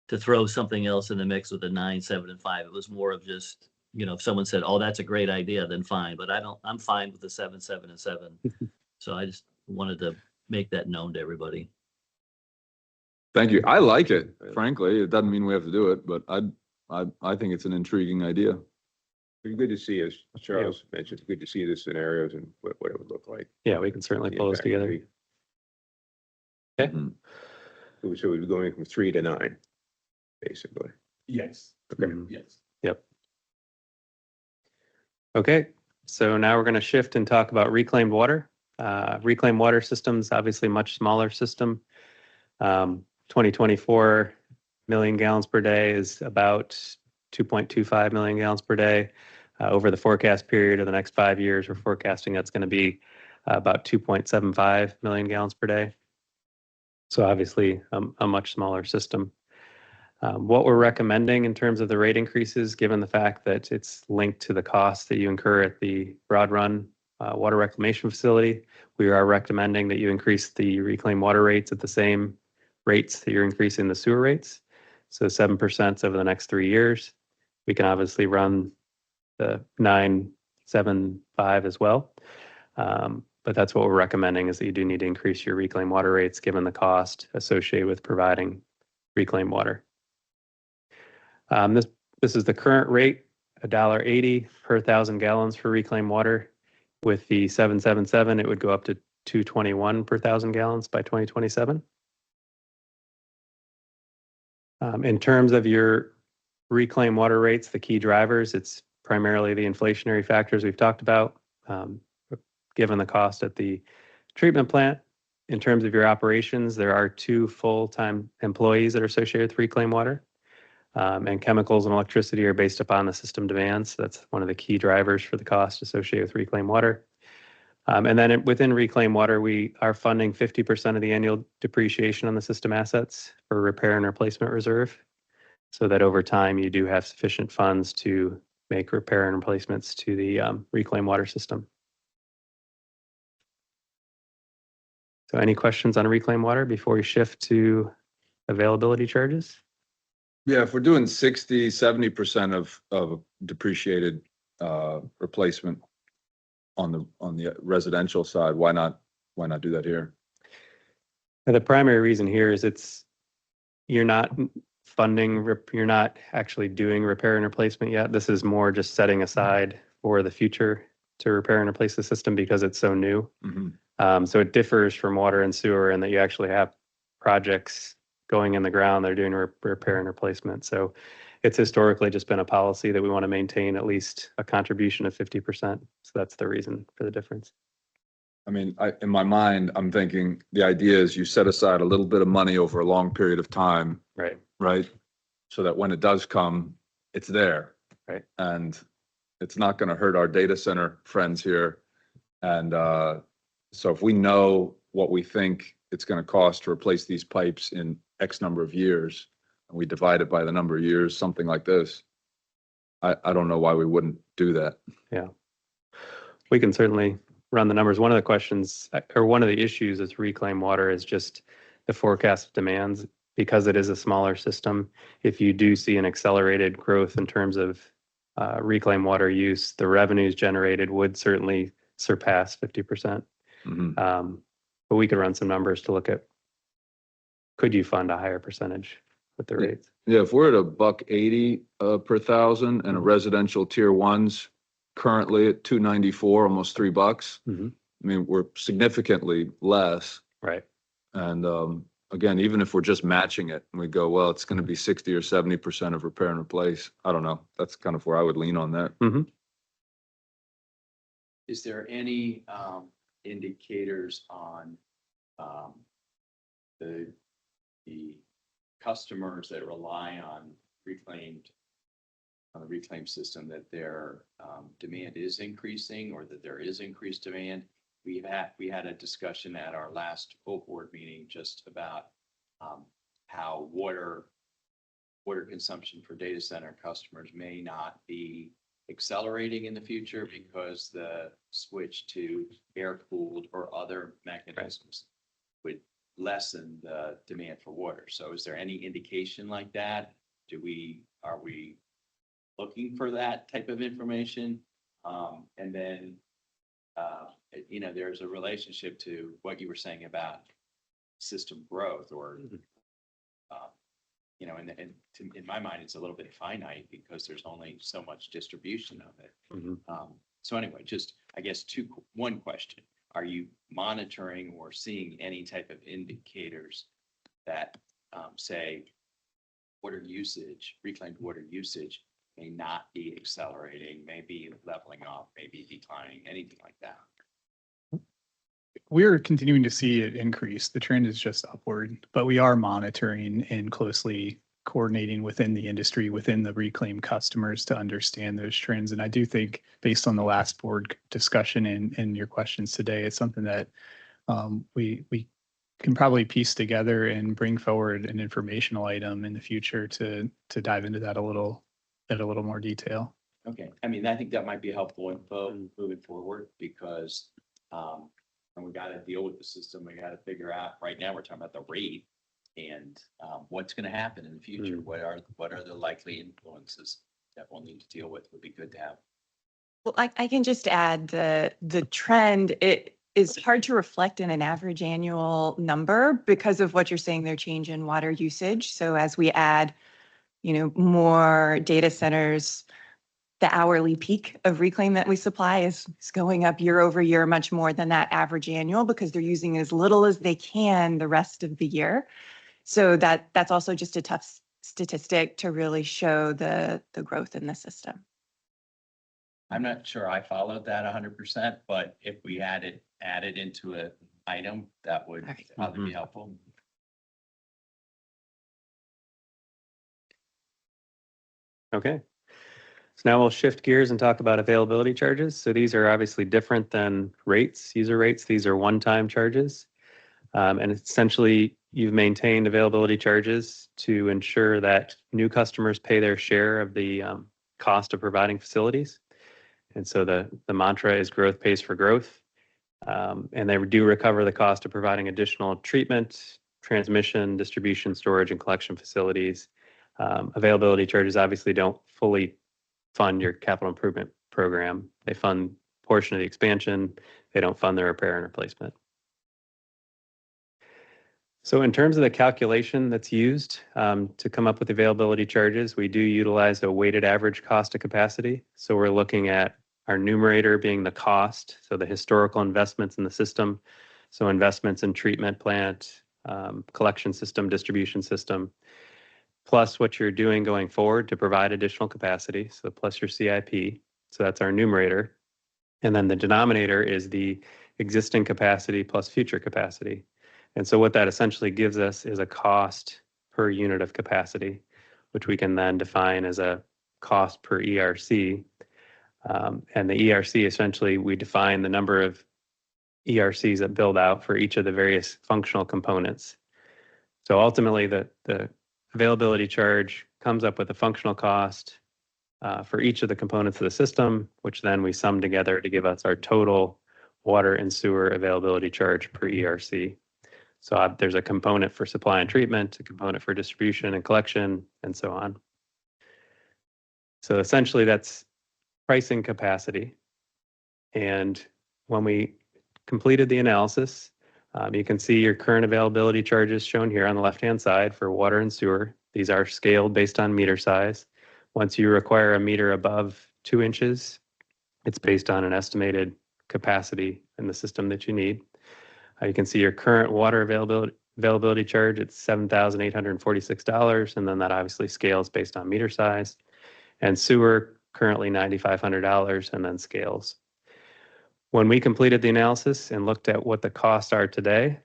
to throw something else in the mix with a 9, 7, and 5. It was more of just, if someone said, oh, that's a great idea, then fine, but I'm fine with the 7, 7, and 7. So I just wanted to make that known to everybody. Thank you. I like it, frankly. It doesn't mean we have to do it, but I think it's an intriguing idea. It's good to see, as Charles mentioned, it's good to see the scenarios and what it would look like. Yeah, we can certainly The pull those impact would together. be. Okay. So we're going from 3 to 9, basically. Yes. Okay. Yes. Yep. Okay, so now we're going to shift and talk about reclaimed water. Reclaimed water systems, obviously much smaller system. 2024 million gallons per day is about 2.25 million gallons per day. Over the forecast period of the next 5 years, we're forecasting that's going to be about 2.75 million gallons per day. So obviously a much smaller system. What we're recommending in terms of the rate increases, given the fact that it's linked to the cost that you incur at the Broad Run water reclamation facility, we are recommending that you increase the reclaimed water rates at the same rates that you're increasing the sewer rates. So 7% over the next 3 years. We can obviously run the 9.75 as well. But that's what we're recommending, is that you do need to increase your reclaimed water rates given the cost associated with providing reclaimed water. This is the current rate, $1.80 per 1,000 gallons for reclaimed water. With the 777, it would go up to $2.21 per 1,000 gallons by 2027. In terms of your reclaimed water rates, the key drivers, it's primarily the inflationary factors we've talked about, given the cost at the treatment plant. In terms of your operations, there are 2 full-time employees that are associated with reclaimed water. And chemicals and electricity are based upon the system demands. So that's one of the key drivers for the cost associated with reclaimed water. And then within reclaimed water, we are funding 50% of the annual depreciation on the system assets for repair and replacement reserve, so that over time you do have sufficient funds to make repair and replacements to the reclaimed water system. So any questions on reclaimed water before we shift to availability charges? Yeah, if we're doing 60, 70% of depreciated replacement on the residential side, why not do that here? And the primary reason here is you're not actually doing repair and replacement yet. This is more just setting aside for the future to repair and replace the system because it's so new. So it differs from water and sewer in that you actually have projects going in the ground. They're doing repair and replacement. So it's historically just been a policy that we want to maintain at least a contribution of 50%. So that's the reason for the difference. I mean, in my mind, I'm thinking the idea is you set aside a little bit of money over a long period of time. Right. So that when it does come, it's there. Right. And it's not going to hurt our data center friends here. And so if we know what we think it's going to cost to replace these pipes in X number of years, and we divide it by the number of years, something like this, I don't know why we wouldn't do that. Yeah. We can certainly run the numbers. One of the questions, or one of the issues with reclaimed water, is just the forecast demands. Because it is a smaller system, if you do see an accelerated growth in terms of reclaimed water use, the revenues generated would certainly surpass 50%. But we could run some numbers to look at, could you fund a higher percentage with the rates? Yeah, if we're at $1.80 per 1,000 and a residential tier 1's currently at $2.94, almost $3. I mean, we're significantly less. Right. And again, even if we're just matching it and we go, well, it's going to be 60 or 70% of repair and replace. I don't know. That's kind of where I would lean on that. Is there any indicators on the customers that rely on the reclaimed system, that their demand is increasing, or that there is increased demand? We had a discussion at our last full board meeting just about how water consumption for data center customers may not be accelerating in the future because the switch to air cooled or other mechanisms would lessen the demand for water. So is there any indication like that? Are we looking for that type of information? And then there's a relationship to what you were saying about system growth, or in my mind, it's a little bit finite because there's only so much distribution of it. So anyway, just I guess one question: are you monitoring or seeing any type of indicators that say reclaimed water usage may not be accelerating, may be leveling off, may be declining, anything like that? we're continuing to see it increase. The trend is just upward, but we are monitoring and closely coordinating within the industry, within the reclaim customers to understand those trends. And I do think based on the last board discussion and your questions today, it's something that we can probably piece together and bring forward an informational item in the future to dive into that a little more detail. Okay, I mean, I think that might be helpful info moving forward because, and we gotta deal with the system. We gotta figure out, right now, we're talking about the rate and, what's gonna happen in the future. What are the likely influences that we'll need to deal with would be good to have. Well, I can just add the trend, it is hard to reflect in an average annual number because of what you're saying, their change in water usage. So as we add, more data centers, the hourly peak of reclaim that we supply is going up year over year, much more than that average annual because they're using as little as they can the rest of the year. So that's also just a tough statistic to really show the growth in the system. I'm not sure I followed that 100%, but if we add it into an item, that would Right. probably be helpful. Okay. So now we'll shift gears and talk about availability charges. So these are obviously different than rates, user rates. These are one-time charges. And essentially, you've maintained availability charges to ensure that new customers pay their share of the cost of providing facilities. And so the mantra is growth pays for growth. And they do recover the cost of providing additional treatment, transmission, distribution, storage, and collection facilities. Availability charges obviously don't fully fund your capital improvement program. They fund a portion of the expansion. They don't fund the repair and replacement. So in terms of the calculation that's used to come up with availability charges, we do utilize a weighted average cost of capacity. So we're looking at our numerator being the cost, so the historical investments in the system. So investments in treatment plant, collection system, distribution system, plus what you're doing going forward to provide additional capacity, so plus your CIP. So that's our numerator. And then the denominator is the existing capacity plus future capacity. And so what that essentially gives us is a cost per unit of capacity, which we can then define as a cost per ERC. And the ERC, essentially, we define the number of ERCs that build out for each of the various functional components. So ultimately, the availability charge comes up with a functional cost for each of the components of the system, which then we sum together to give us our total water and sewer availability charge per ERC. So there's a component for supply and treatment, a component for distribution and collection, and so on. So essentially, that's pricing capacity. And when we completed the analysis, you can see your current availability charges shown here on the left-hand side for water and sewer. These are scaled based on meter size. Once you require a meter above 2 inches, it's based on an estimated capacity in the system that you need. You can see your current water availability charge, it's $7,846, and then that obviously scales based on meter size. And sewer, currently $9,500, and then scales. When we completed the analysis and looked at what the costs are today,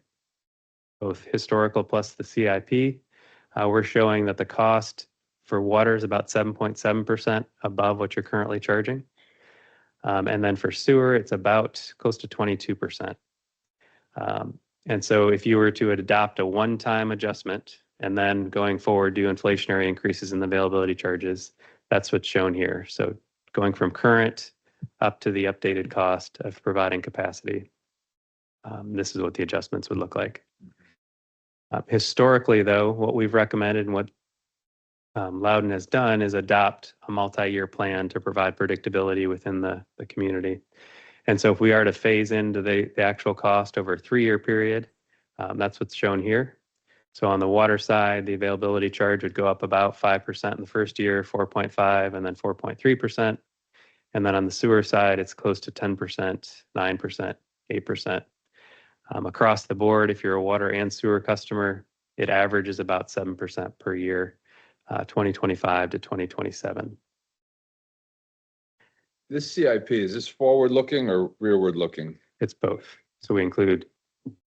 both historical plus the CIP, we're showing that the cost for water is about 7.7% above what you're currently charging. And then for sewer, it's about close to 22%. And so if you were to adopt a one-time adjustment and then going forward do inflationary increases in the availability charges, that's what's shown here. So going from current up to the updated cost of providing capacity. This is what the adjustments would look like. Historically, though, what we've recommended and what Loudoun has done is adopt a multi-year plan to provide predictability within the community. And so if we are to phase into the actual cost over a 3-year period, that's what's shown here. So on the water side, the availability charge would go up about 5% in the first year, 4.5%, and then 4.3%. And then on the sewer side, it's close to 10%, 9%, 8%. Across the board, if you're a water and sewer customer, it averages about 7% per year, 2025 to 2027. This CIP, is this forward-looking or rearward-looking? It's both. So we include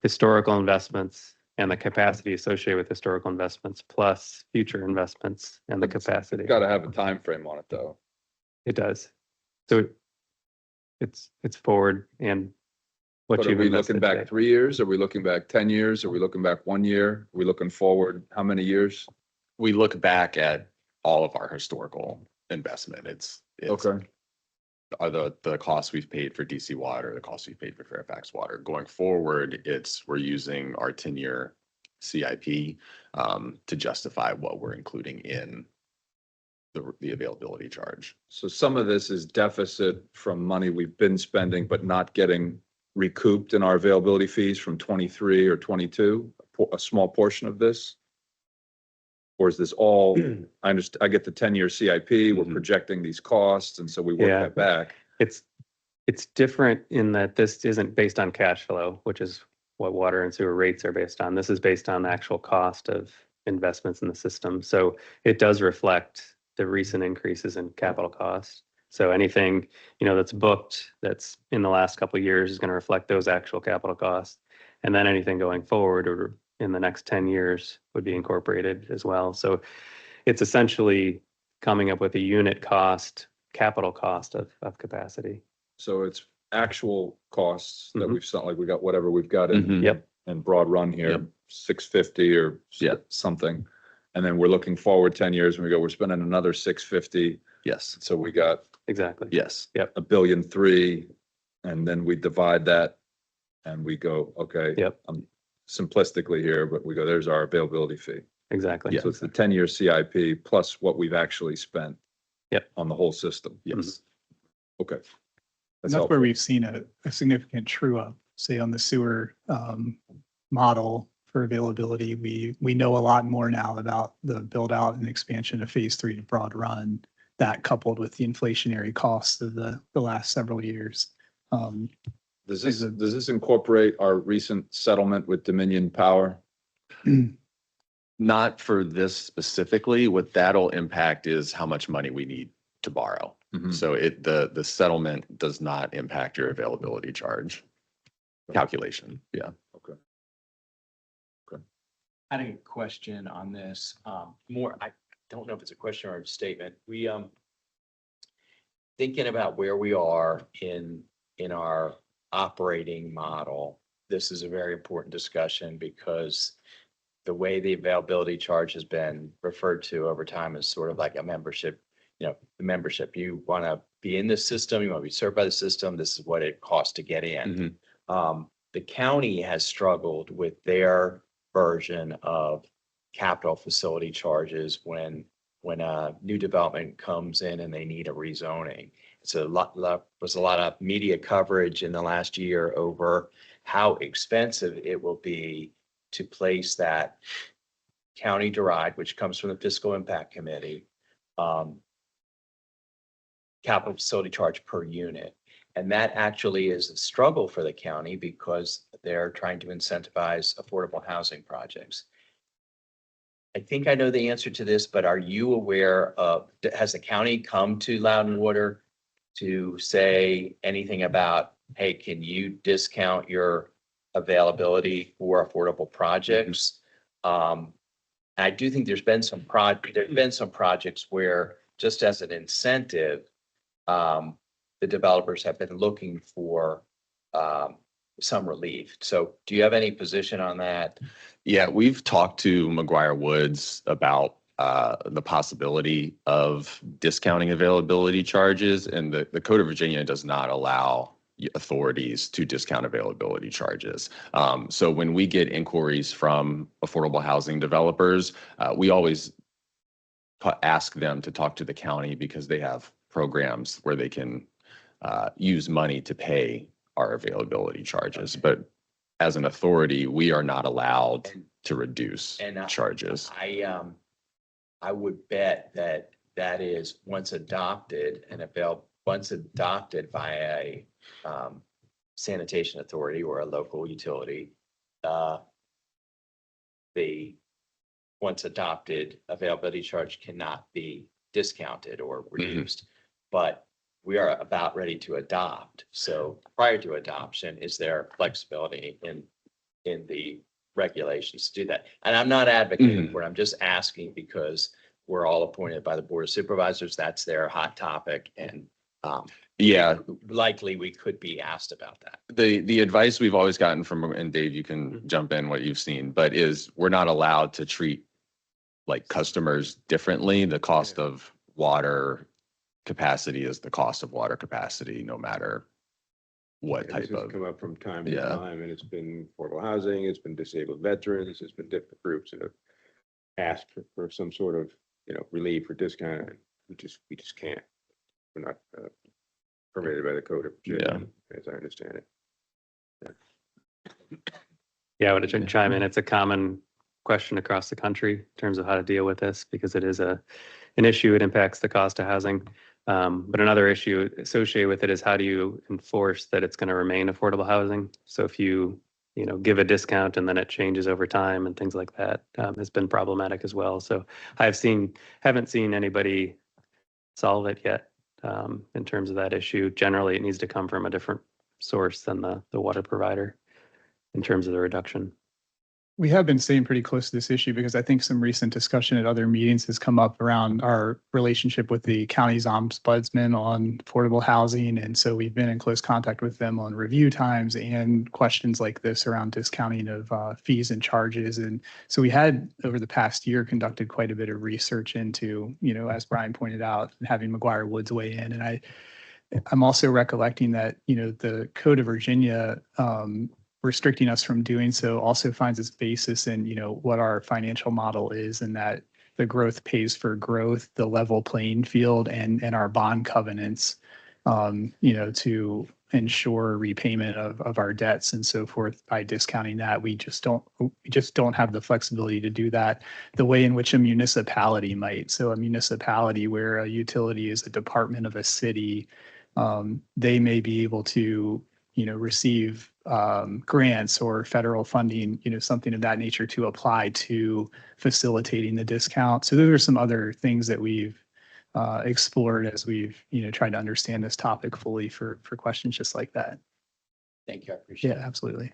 historical investments and the capacity associated with historical investments plus future investments and the capacity. Got to have a time frame on it, though. It does. So it's forward and what But are you've we invested looking back today. 3 years? Are we looking back 10 years? Are we looking back 1 year? Are we looking forward how many years? We look back at all of our historical investment. It's are the costs we've paid for DC Water, the costs we've paid for Fairfax Water. Going forward, we're using our 10-year CIP to justify what we're including in the availability charge. So some of this is deficit from money we've been spending, but not getting recouped in our availability fees from 23 or 22, a small portion of this? Or is this all, I understand, I get the 10-year CIP, we're Mhm. projecting these costs, and so we work Yeah. that back. It's different in that this isn't based on cash flow, which is what water and sewer rates are based on. This is based on the actual cost of investments in the system. So it does reflect the recent increases in capital costs. So anything, that's booked that's in the last couple of years is going to reflect those actual capital costs. And then anything going forward or in the next 10 years would be incorporated as well. So it's essentially coming up with a unit cost, capital cost of capacity. So it's actual costs that Mhm. we've spent, like we got whatever we've got in, Mhm. Yep. in broad run here, Yep. 650 or Yeah. something. And then we're looking forward 10 years and we go, we're spending another 650. Yes, So we got Exactly. yes. $1.3 billion, and then we divide that and we go, okay. Yep. I'm simplistically here, but we go, there's our availability fee. Exactly. So it's the 10-year CIP plus what we've actually spent. Yep. On the whole system. Yes. Okay. And that's where we've seen a significant true up, say on the sewer model for availability. We know a lot more now about the build out and expansion of phase 3 to Broad Run, that coupled with the inflationary costs of the last several years. Does this incorporate our recent settlement with Dominion Power? Not for this specifically. What that'll impact is how much money we need to borrow. Mhm. So the settlement does not impact your availability charge calculation. Yeah. I had a question on this. I don't know if it's a question or a statement. We, thinking about where we are in our operating model, this is a very important discussion because the way the availability charge has been referred to over time is sort of like a membership. The membership, you want to be in this system, you want to be served by the system, this is what it costs to get in. The county has struggled with their version of capital facility charges when a new development comes in and they need a rezoning. So was a lot of media coverage in the last year over how expensive it will be to place that county derived, which comes from the Fiscal Impact Committee, capital facility charge per unit. And that actually is a struggle for the county because they're trying to incentivize affordable housing projects. I think I know the answer to this, but are you aware of, has the county come to Loudon Water to say anything about, hey, can you discount your availability for affordable projects? I do think there's been some projects where just as an incentive, the developers have been looking for some relief. So do you have any position on that? Yeah, we've talked to McGuire Woods about the possibility of discounting availability charges, and the Code of Virginia does not allow authorities to discount availability charges. So when we get inquiries from affordable housing developers, we always ask them to talk to the county because they have programs where they can use money to pay our availability charges. But as an authority, we are not allowed to reduce charges. I would bet that is once adopted by a sanitation authority or a local utility, the once adopted availability charge cannot be discounted or reduced. But we are about ready to adopt. So prior to adoption, is there flexibility in in the regulations to do that. And I'm not advocating for it. I'm just asking because we're all appointed by the Board of Supervisors. That's their hot topic. And Yeah, likely we could be asked about that. the advice we've always gotten from, and Dave, you can jump in what you've seen, but is we're not allowed to treat like customers differently. The cost of water capacity is the cost of water capacity, no matter what This type has of. come up from time to Yeah. time, and it's been affordable housing, it's been disabled veterans, it's been different groups that have asked for some sort of, relief or discount. And we just can't. We're not permitted by the code of Virginia, as I understand it. Yeah, I want to chime in. It's a common question across the country in terms of how to deal with this because it is an issue. It impacts the cost of housing. But another issue associated with it is how do you enforce that it's going to remain affordable housing? So if you give a discount and then it changes over time and things like that has been problematic as well. So haven't seen anybody solve it yet in terms of that issue. Generally, it needs to come from a different source than the water provider in terms of the reduction. We have been staying pretty close to this issue because I think some recent discussion at other meetings has come up around our relationship with the county's ombudsman on affordable housing. And so we've been in close contact with them on review times and questions like this around discounting of fees and charges. And so we had over the past year conducted quite a bit of research into, as Brian pointed out, having McGuire Woods weigh in. And I'm also recollecting that, the Code of Virginia restricting us from doing so also finds its basis in, what our financial model is and that the growth pays for growth, the level playing field and our bond covenants, to ensure repayment of our debts and so forth. By discounting that, we just don't have the flexibility to do that the way in which a municipality might. So a municipality where a utility is a department of a city, they may be able to receive grants or federal funding, something of that nature to apply to facilitating the discount. So those are some other things that we've explored as we've, tried to understand this topic fully for questions just like that. Thank you. I appreciate Yeah, absolutely.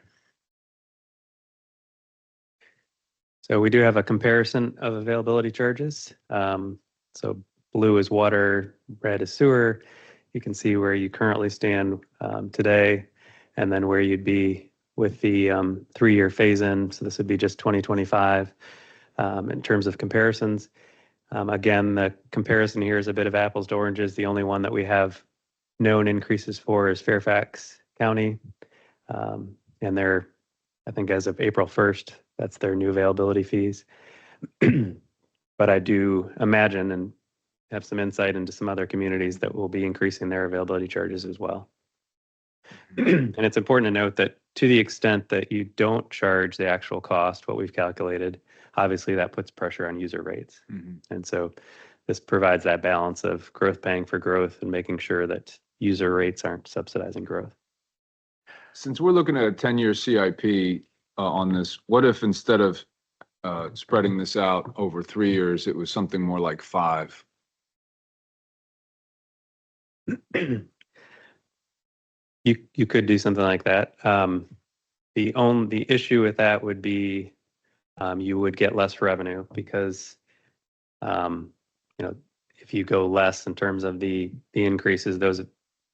So we do have a comparison of availability charges. So blue is water, red is sewer. You can see where you currently stand today and then where you'd be with the 3-year phase in. So this would be just 2025 in terms of comparisons. Again, the comparison here is a bit of apples to oranges. The only one that we have known increases for is Fairfax County. And they're, I think as of April 1st, that's their new availability fees. But I do imagine and have some insight into some other communities that will be increasing their availability charges as well. And it's important to note that to the extent that you don't charge the actual cost, what we've calculated, obviously that puts pressure on user rates. And so this provides that balance of growth paying for growth and making sure that user rates aren't subsidizing growth. Since we're looking at a 10-year CIP on this, what if instead of spreading this out over 3 years, it was something more like 5? You could do something like that. The issue with that would be you would get less revenue because if you go less in terms of the increases, those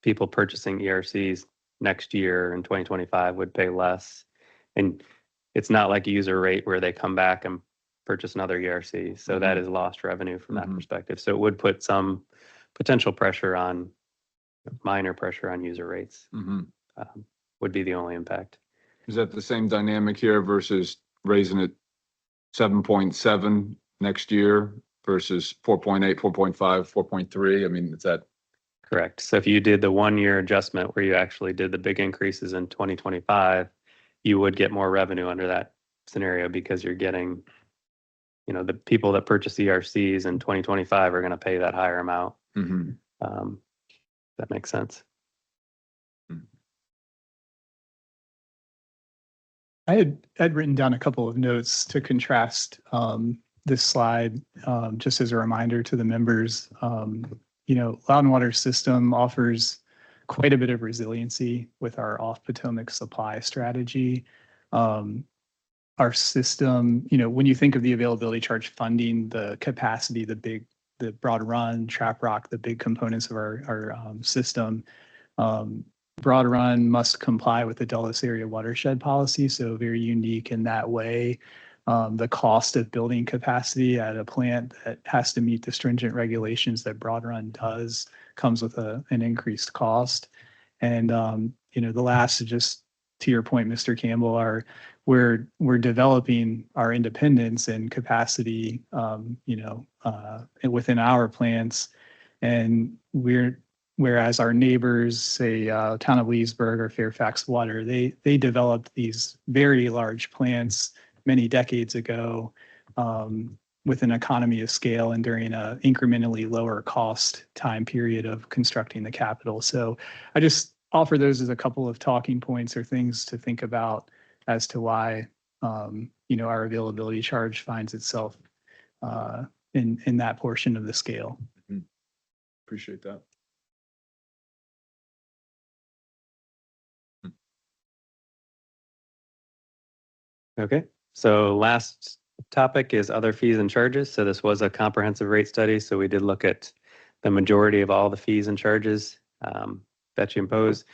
people purchasing ERCs next year in 2025 would pay less. And it's not like a user rate where they come back and purchase another ERC. So that is lost revenue from that perspective. So it would put some potential pressure on, minor pressure on user rates would be the only impact. Is that the same dynamic here versus raising it 7.7 next year versus 4.8, 4.5, 4.3? I mean, is that correct? So if you did the 1-year adjustment where you actually did the big increases in 2025, you would get more revenue under that scenario because you're getting, the people that purchase ERCs in 2025 are going to pay that higher amount. That makes sense. I had written down a couple of notes to contrast this slide, just as a reminder to the members. Loudon Water System offers quite a bit of resiliency with our off Potomac supply strategy. our system, when you think of the availability charge funding, the capacity, the Broad Run, Trap Rock, the big components of our system, Broad Run must comply with the Dulles Area Watershed Policy, so very unique in that way. The cost of building capacity at a plant that has to meet the stringent regulations that Broad Run does comes with an increased cost. And, the last, just to your point, Mr. Campbell, we're developing our independence and capacity, within our plants. And whereas our neighbors, say, town of Leesburg or Fairfax Water, they developed these very large plants many decades ago, with an economy of scale and during a incrementally lower cost time period of constructing the capital. So I just offer those as a couple of talking points or things to think about as to why, our availability charge finds itself in that portion of the scale. Appreciate that. Okay, so last topic is other fees and charges. So this was a comprehensive rate study. So we did look at the majority of all the fees and charges that you impose.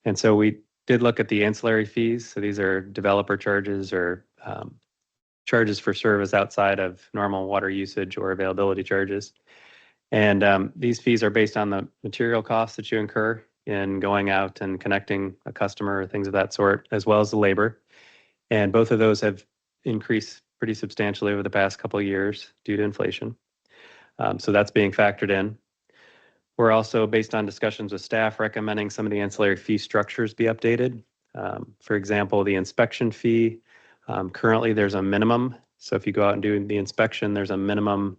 And so we did look at the ancillary fees. So these are developer charges or charges for service outside of normal water usage or availability charges. And these fees are based on the material costs that you incur in going out and connecting a customer or things of that sort, as well as the labor. And both of those have increased pretty substantially over the past couple of years due to inflation. So that's being factored in. We're also, based on discussions with staff, recommending some of the ancillary fee structures be updated. For example, the inspection fee, currently there's a minimum. So if you go out and do the inspection, there's a minimum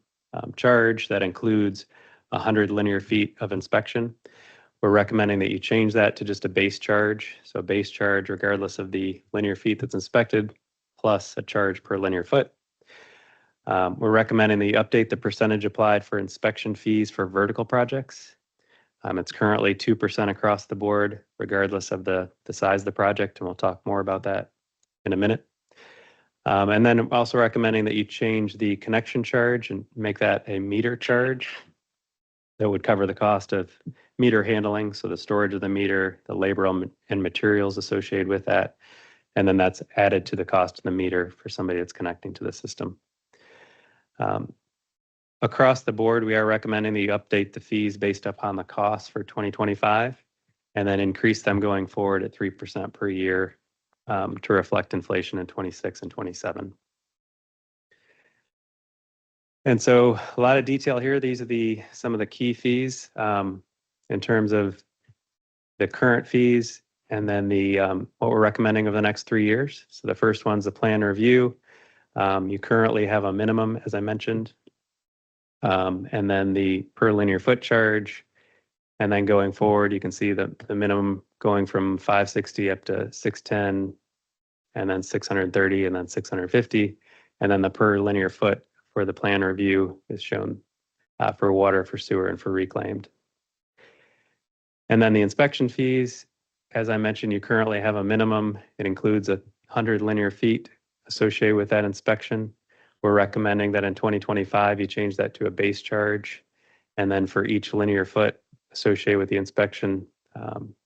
charge that includes 100 linear feet of inspection. We're recommending that you change that to just a base charge. So a base charge regardless of the linear feet that's inspected, plus a charge per linear foot. We're recommending that you update the percentage applied for inspection fees for vertical projects. It's currently 2% across the board, regardless of the size of the project, and we'll talk more about that in a minute. And then also recommending that you change the connection charge and make that a meter charge that would cover the cost of meter handling, so the storage of the meter, the labor and materials associated with that, and then that's added to the cost of the meter for somebody that's connecting to the system. Across the board, we are recommending that you update the fees based upon the costs for 2025 and then increase them going forward at 3% per year to reflect inflation in 26 and 27. And so a lot of detail here. These are some of the key fees in terms of the current fees and then what we're recommending over the next 3 years. So the first one's the plan review. You currently have a minimum, as I mentioned, and then the per linear foot charge. And then going forward, you can see the minimum going from 560 up to 610, and then 630, and then 650. And then the per linear foot for the plan review is shown for water, for sewer, and for reclaimed. And then the inspection fees, as I mentioned, you currently have a minimum. It includes 100 linear feet associated with that inspection. We're recommending that in 2025, you change that to a base charge. And then for each linear foot associated with the inspection,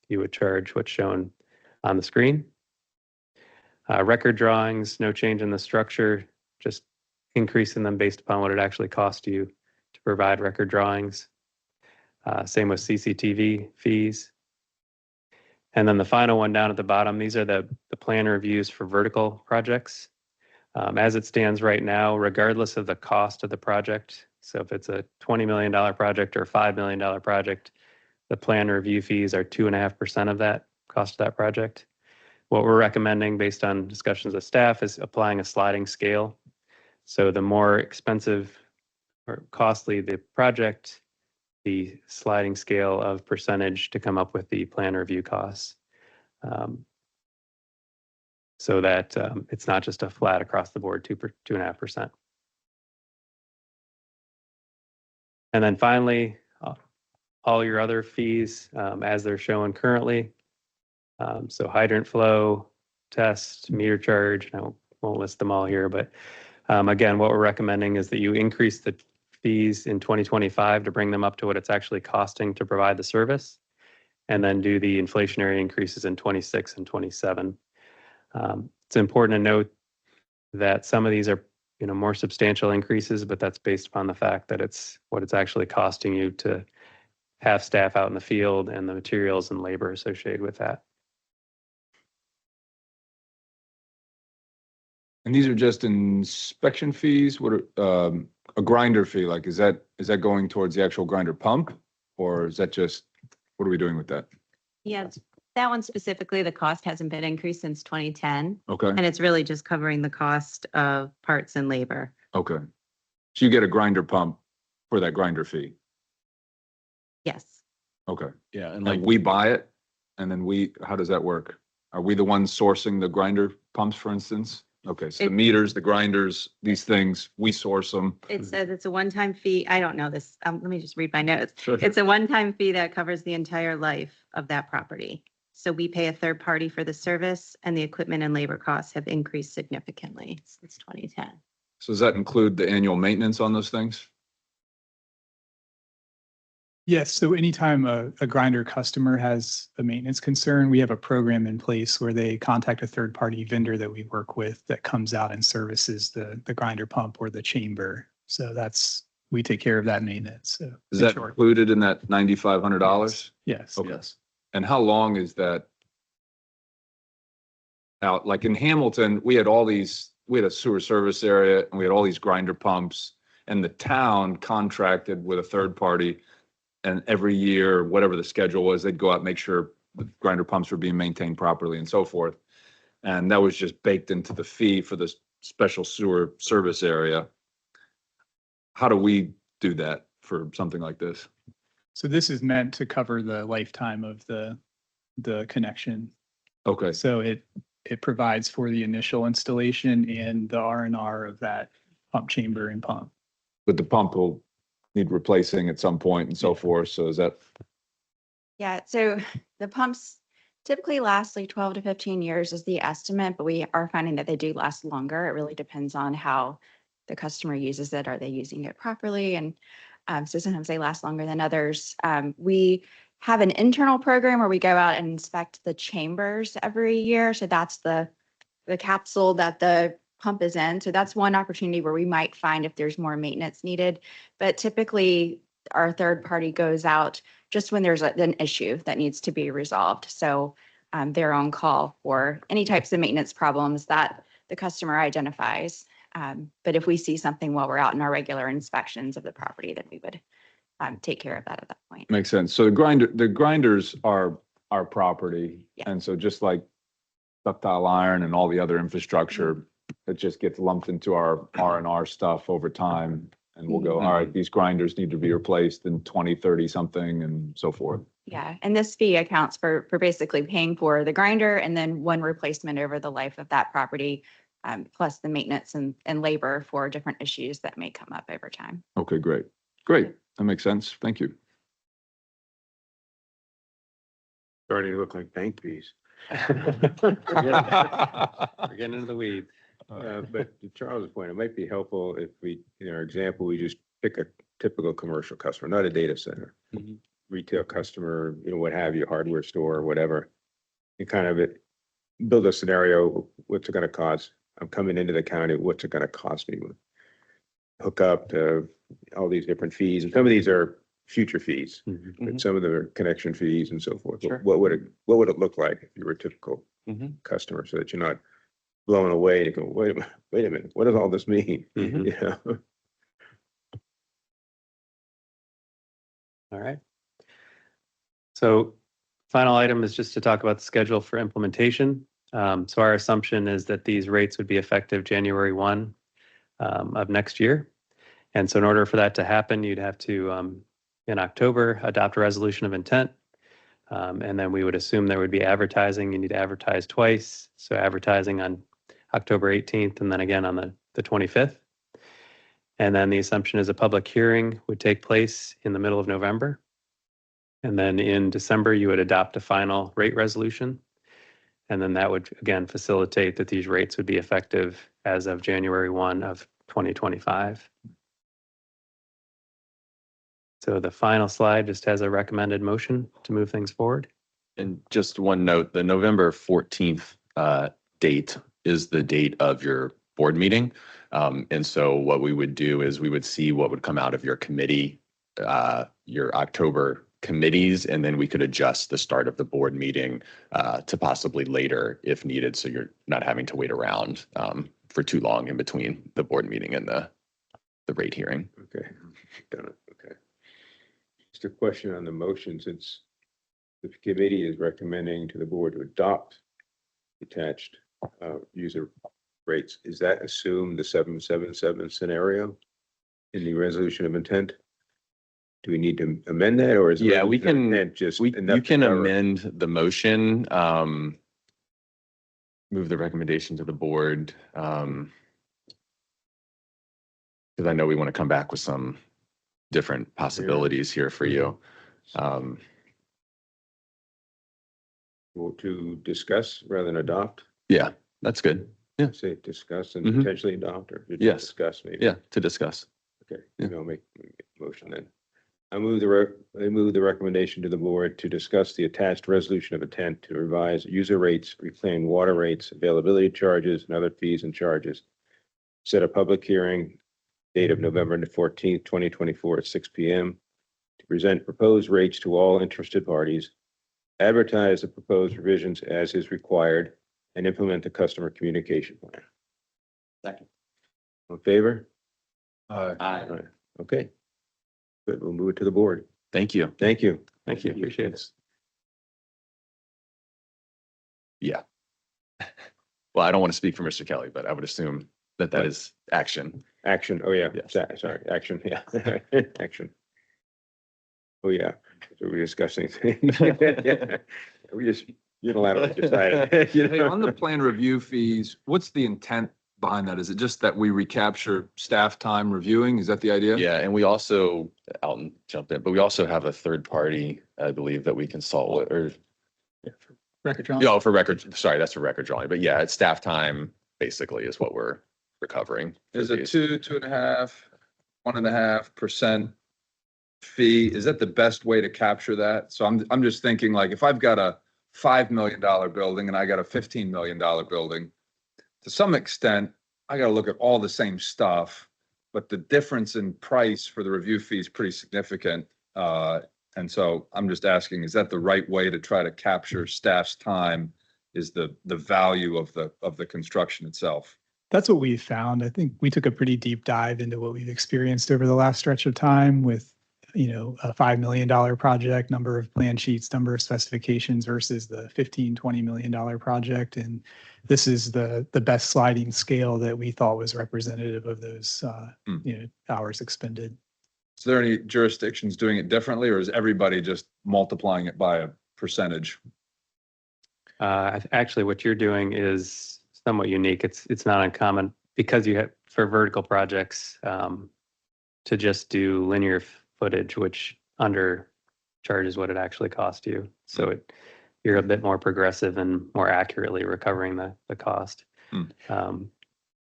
you would charge what's shown on the screen. Record drawings, no change in the structure, just increasing them based upon what it actually costs you to provide record drawings. Same with CCTV fees. And then the final one down at the bottom, these are the plan reviews for vertical projects. As it stands right now, regardless of the cost of the project, so if it's a $20 million project or a $5 million project, the plan review fees are 2.5% of that cost of that project. What we're recommending based on discussions with staff is applying a sliding scale. So the more expensive or costly the project, the sliding scale of percentage to come up with the plan review costs. So that it's not just a flat across the board 2.5%. And then finally, all your other fees as they're shown currently. So hydrant flow, test, meter charge. I won't list them all here, but again, what we're recommending is that you increase the fees in 2025 to bring them up to what it's actually costing to provide the service, and then do the inflationary increases in 26 and 27. It's important to note that some of these are, more substantial increases, but that's based upon the fact that it's what it's actually costing you to have staff out in the field and the materials and labor associated with that. And these are just inspection fees? What are, a grinder fee, like, is that going towards the actual grinder pump? Or is that just, what are we doing with that? Yeah, that one specifically, the cost hasn't been increased since 2010. Okay, And it's really just covering the cost of parts and labor. okay. So you get a grinder pump for that grinder fee? Yes. Okay. Yeah, and Like we buy it and then how does that work? Are we the ones sourcing the grinder pumps, for instance? Okay, so the It- meters, the grinders, these things, we source them. It says it's a one-time fee. I don't know this. Let me just read my notes. Sure. It's a one-time fee that covers the entire life of that property. So we pay a third party for the service, and the equipment and labor costs have increased significantly since 2010. So does that include the annual maintenance on those things? Yes, so anytime a grinder customer has a maintenance concern, we have a program in place where they contact a third-party vendor that we work with that comes out and services the grinder pump or the chamber. So we take care of that maintenance, so. Is in that short, included in that $9,500? Yes. Okay. yes. And how long is that out? Like in Hamilton, we had a sewer service area and we had all these grinder pumps, and the town contracted with a third party. And every year, whatever the schedule was, they'd go out and make sure the grinder pumps were being maintained properly and so forth. And that was just baked into the fee for the special sewer service area. How do we do that for something like this? So this is meant to cover the lifetime of the connection. Okay, So it provides for the initial installation and the R&R of that pump chamber and pump. but the pump will need replacing at some point and so forth. So is that, Yeah, so the pumps typically last like 12 to 15 years is the estimate, but we are finding that they do last longer. It really depends on how the customer uses it. Are they using it properly? And so sometimes they last longer than others. We have an internal program where we go out and inspect the chambers every year. So that's the capsule that the pump is in. So that's one opportunity where we might find if there's more maintenance needed. But typically our third party goes out just when there's an issue that needs to be resolved. So they're on call for any types of maintenance problems that the customer identifies. But if we see something while we're out in our regular inspections of the property, then we would take care of that at that point. makes sense. So the grinders are our property. Yeah. And so just like ductile iron and all the other infrastructure, it just gets lumped into our R&R stuff over time. And we'll go, all right, these grinders need to be replaced in 2030 something and so forth. Yeah, and this fee accounts for basically paying for the grinder and then one replacement over the life of that property, plus the maintenance and labor for different issues that may come up over time. Okay, great. Great. That makes sense. Thank you. Starting to look like bank fees. We're getting into the weeds. But to Charles's point, it might be helpful if we, in our example, we just pick a typical commercial customer, not a data center. Mhm. Retail customer, what have you, hardware store, whatever. And kind of build a scenario, what's it gonna cost? I'm coming into the county, what's it gonna cost me? Hook up to all these different fees, and some of these are future fees, but some of them are connection fees and so forth. Sure. What would it look like if you were a typical Mhm. customer, so that you're not blown away to go, wait a minute, what does all this mean? Mhm. You know? All right. So final item is just to talk about the schedule for implementation. So our assumption is that these rates would be effective January 1 of next year. And so in order for that to happen, you'd have to, in October, adopt a resolution of intent. And then we would assume there would be advertising. You need to advertise twice. So advertising on October 18th and then again on the 25th. And then the assumption is a public hearing would take place in the middle of November. And then in December, you would adopt a final rate resolution. And then that would, again, facilitate that these rates would be effective as of January 1 of 2025. So the final slide just has a recommended motion to move things forward. And just one note, the November 14th date is the date of your board meeting. And so what we would do is we would see what would come out of your committee, your October committees, and then we could adjust the start of the board meeting to possibly later if needed. So you're not having to wait around for too long in between the board meeting and the rate hearing. Okay, got it, okay. Just a question on the motion, since the committee is recommending to the board to adopt attached user rates, is that assume the 777 scenario in the resolution of intent? Do we need to amend that, or is? the Yeah, we resolution of can, intent just you enough to can cover? amend the motion, move the recommendation to the board. Because I know we want to come back with some different possibilities here for you. Well, to discuss rather than adopt, Yeah, that's good. Yeah. say discuss and Mhm. potentially adopt, or just Yes. discuss maybe. Yeah, to discuss. Okay, Yeah. I'll make a motion then. I move the recommendation to the board to discuss the attached resolution of intent to revise user rates, reclaim water rates, availability charges, and other fees and charges. Set a public hearing date of November 14th, 2024 at 6 p.m. to present proposed rates to all interested parties, advertise the proposed revisions as is required, and implement the customer communication plan. Second. In favor? Aye. All right. Okay. Good, we'll move it to the board. Thank you. Thank you. Thank you, appreciate it. Yeah. Well, I don't want to speak for Mr. Kelly, but I would assume that that is action. Action, oh yeah, Yes. sorry, action, yeah, action. Oh yeah, so we're discussing. We just unilaterally decided. you Hey, know? on the plan review fees, what's the intent behind that? Is it just that we recapture staff time reviewing? Is that the idea? Yeah, and we also, Alton jump in, but we also have a third party, I believe, that we consult with, or, Record drawing. yeah, for record, sorry, that's for record drawing, but yeah, it's staff time basically is what we're recovering. for Is it these. 2.5%, 1.5% fee? Is that the best way to capture that? So I'm just thinking, like, if I've got a $5 million building and I got a $15 million building, to some extent, I got to look at all the same stuff, but the difference in price for the review fee is pretty significant. And so I'm just asking, is that the right way to try to capture staff's time? Is the value of the construction itself? That's what we found. I think we took a pretty deep dive into what we've experienced over the last stretch of time with, a $5 million project, number of plan sheets, number of specifications versus the $15-20 million project. And this is the best sliding scale that we thought was representative of those, hours expended. Is there any jurisdictions doing it differently, or is everybody just multiplying it by a percentage? Actually, what you're doing is somewhat unique. It's not uncommon because you have, for vertical projects, to just do linear footage, which undercharges what it actually cost you. So you're a bit more progressive and more accurately recovering the cost.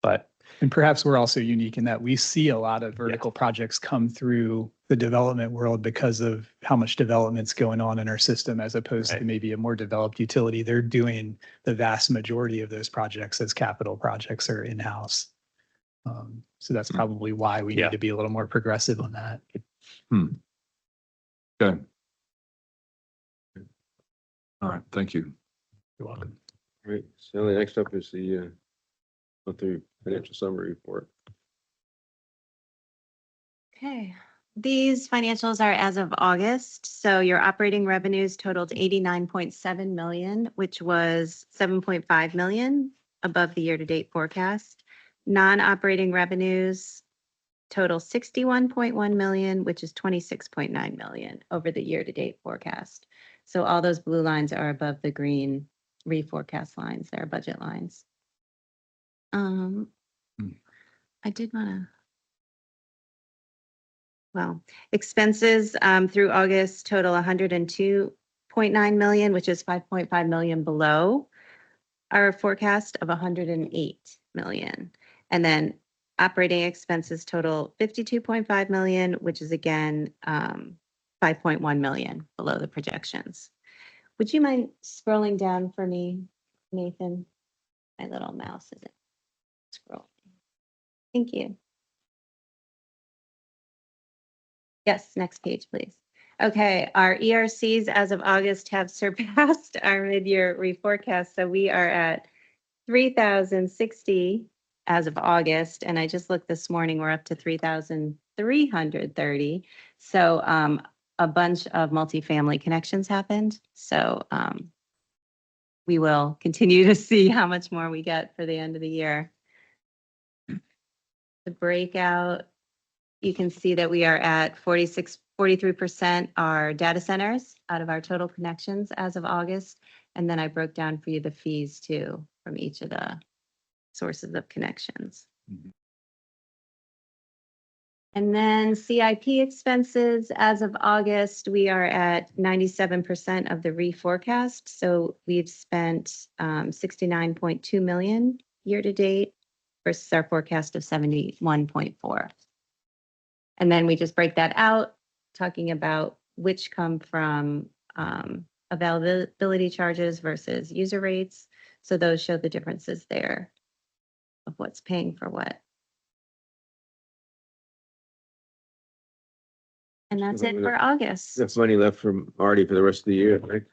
But And perhaps we're also unique in that we see a lot of vertical projects come through the development world because of how much development's going on in our system, as opposed to Right. maybe a more developed utility. They're doing the vast majority of those projects as capital projects or in-house. So that's probably why we Yeah. need to be a little more progressive on that. Okay. All right, thank you. You're welcome. Right, so the next up is the monthly financial summary report. Okay, these financials are as of August. So your operating revenues totaled 89.7 million, which was 7.5 million above the year-to-date forecast. Non-operating revenues total 61.1 million, which is 26.9 million over the year-to-date forecast. So all those blue lines are above the green reforecast lines, they're budget lines. I did want to. Well, expenses through August total 102.9 million, which is 5.5 million below our forecast of 108 million. And then operating expenses total 52.5 million, which is again 5.1 million below the projections. Would you mind scrolling down for me, Nathan? My little mouse isn't scrolling. Thank you. Yes, next page, please. Okay, our ERCs as of August have surpassed our mid-year reforecast. So we are at 3,060 as of August. And I just looked this morning, we're up to 3,330. So a bunch of multifamily connections happened. So we will continue to see how much more we get for the end of the year. The breakout, you can see that we are at 43% are data centers out of our total connections as of August. And then I broke down for you the fees too from each of the sources of connections. And then CIP expenses as of August, we are at 97% of the reforecast. So we've spent 69.2 million year to date versus our forecast of 71.4. And then we just break that out, talking about which come from availability charges versus user rates. So those show the differences there of what's paying for what. And that's it for August. That's money left from Artie for the rest of the year, right?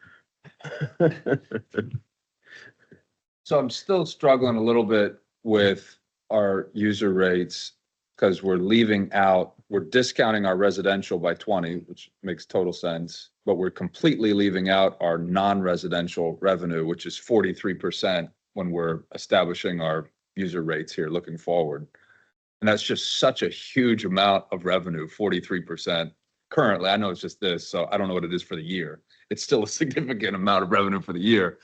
So I'm still struggling a little bit with our user rates because we're discounting our residential by 20, which makes total sense, but we're completely leaving out our non-residential revenue, which is 43% when we're establishing our user rates here looking forward. And that's just such a huge amount of revenue, 43%. Currently, I know it's just this, so I don't know what it is for the year. It's still a significant amount of revenue for the year.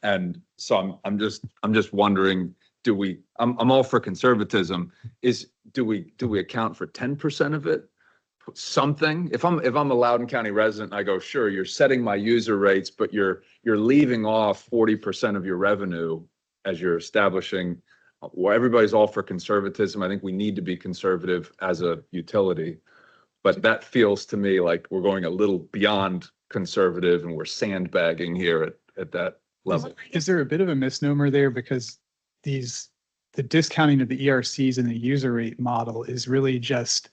And so I'm just wondering, I'm all for conservatism. Do we account for 10% of it? Something? If I'm a Loudoun County resident, I go, sure, you're setting my user rates, but you're leaving off 40% of your revenue as you're establishing. Well, everybody's all for conservatism. I think we need to be conservative as a utility. But that feels to me like we're going a little beyond conservative and we're sandbagging here at that level. Is there a bit of a misnomer there? Because the discounting of the ERCs and the user rate model is really just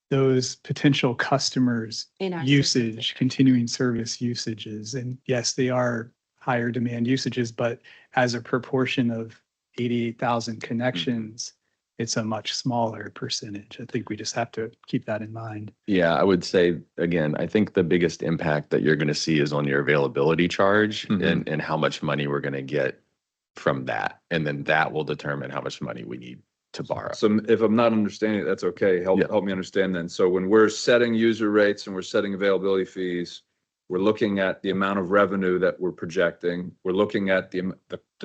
those potential customers' In our usage, continuing service usages. And yes, they are higher demand usages, but as a proportion of 88,000 connections, it's a much smaller percentage. I think we just have to keep that in mind. Yeah, I would say, again, I think the biggest impact that you're going to see is on your availability charge and how much money we're going to get from that. And then that will determine how much money we need to borrow. So if I'm not understanding it, that's okay. Help me understand then. So when we're setting user rates and we're setting availability fees, we're looking at the amount of revenue that we're projecting. We're looking at the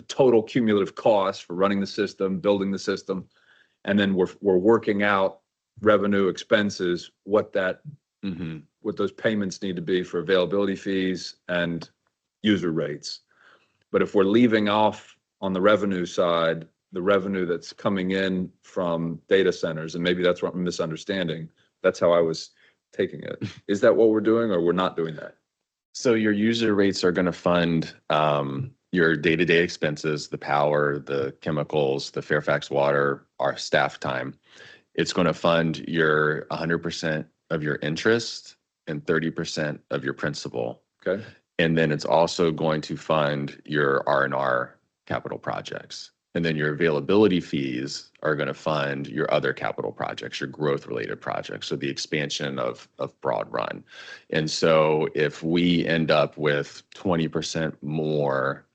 total cumulative cost for running the system, building the system. And then we're working out revenue expenses, what those payments need to be for availability fees and user rates. But if we're leaving off on the revenue side, the revenue that's coming in from data centers, and maybe that's what I'm misunderstanding. That's how I was taking it. Is that what we're doing, or we're not doing that? So your user rates are going to fund your day-to-day expenses, the power, the chemicals, the Fairfax water, our staff time. It's going to fund your 100% of your interest and 30% of your principal. Okay. And then it's also going to fund your R&R capital projects. And then your availability fees are going to fund your other capital projects, your growth related projects. So the expansion of Broad Run. And so if we end up with 20% more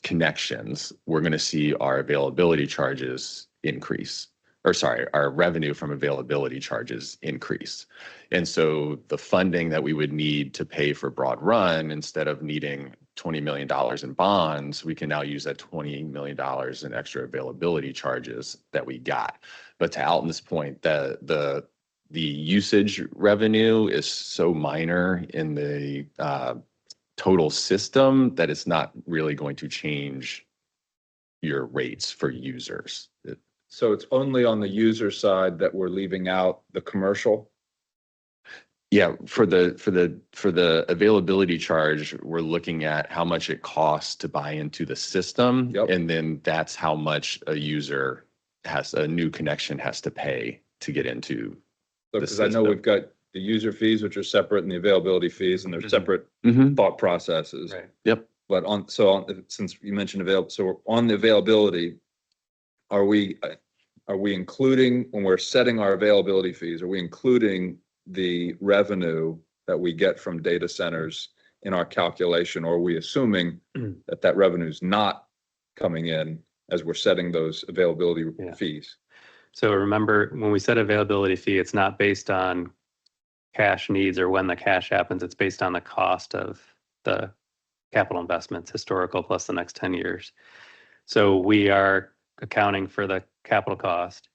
connections, we're going to see our availability charges increase. Or sorry, our revenue from availability charges increase. And so the funding that we would need to pay for Broad Run, instead of needing $20 million in bonds, we can now use that $20 million in extra availability charges that we got. But to Alton's point, the the usage revenue is so minor in the total system, that it's not really going to change your rates for users. So it's only on the user side that we're leaving out the commercial? Yeah, for the availability charge, we're looking at how much it costs to buy into the system. Yep. And then that's how much a new connection has to pay to get into. Because I know system. we've got the user fees, which are separate, and the availability fees, and they're separate Mhm. thought processes. Right. Yep. But since you mentioned so on the availability, are we including, when we're setting our availability fees, are we including the revenue that we get from data centers in our calculation? Or are we assuming that revenue is not coming in as we're setting those availability Yeah. fees? So remember, when we set availability fee, it's not based on cash needs or when the cash happens. It's based on the cost of the capital investments, historical plus the next 10 years. So we are accounting for the capital cost.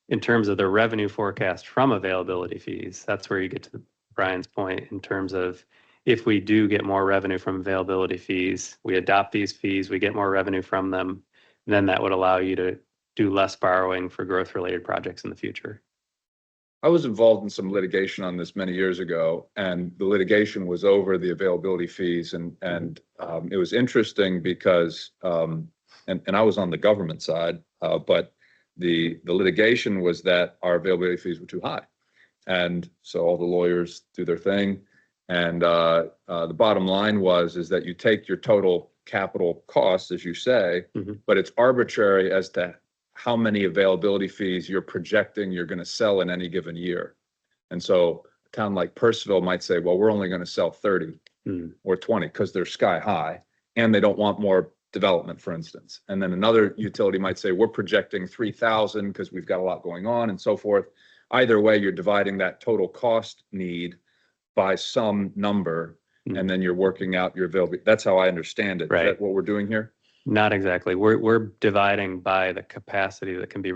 In terms of the revenue forecast from availability fees, that's where you get to Brian's point in terms of if we do get more revenue from availability fees, we adopt these fees, we get more revenue from them, then that would allow you to do less borrowing for growth-related projects in the future. I was involved in some litigation on this many years ago, and the litigation was over the availability fees, and it was interesting because and I was on the government side, but the litigation was that our availability fees were too high, and so all the lawyers do their thing, and the bottom line is that you take your total capital costs, as you say, but it's arbitrary as to how many availability fees you're projecting you're going to sell in any given year. And so a town like Percival might say, well, we're only going to sell 30 or 20 because they're sky high and they don't want more development, for instance. And then another utility might say, we're projecting 3,000 because we've got a lot going on and so forth. Either way, you're dividing that total cost need by some number, and then you're working out your availability. That's how I understand it. Right. Is that what we're doing here? Not exactly. We're dividing by the capacity that can be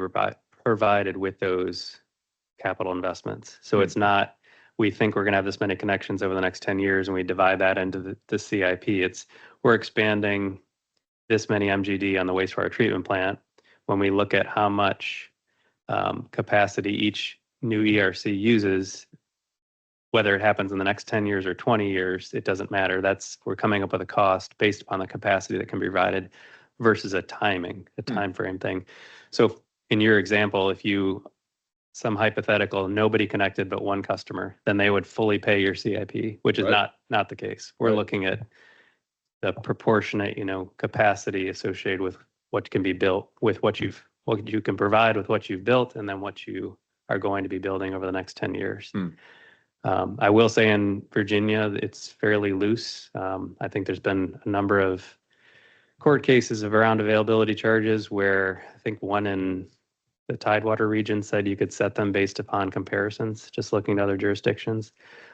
provided with those capital investments. So it's not, we think we're going to have this many connections over the next 10 years and we divide that into the CIP. It's, we're expanding this many MGD on the wastewater treatment plant. When we look at how much capacity each new ERC uses, whether it happens in the next 10 years or 20 years, it doesn't matter. We're coming up with a cost based upon the capacity that can be provided versus a time frame thing. So in your example, if some hypothetical, nobody connected but one customer, then they would fully pay your CIP, which is not the case. We're looking at the proportionate, capacity associated with what can be built with what you can provide with what you've built, and then what you are going to be building over the next 10 years. I will say in Virginia, it's fairly loose. I think there's been a number of court cases around availability charges where I think one in the Tidewater region said you could set them based upon comparisons, just looking at other jurisdictions.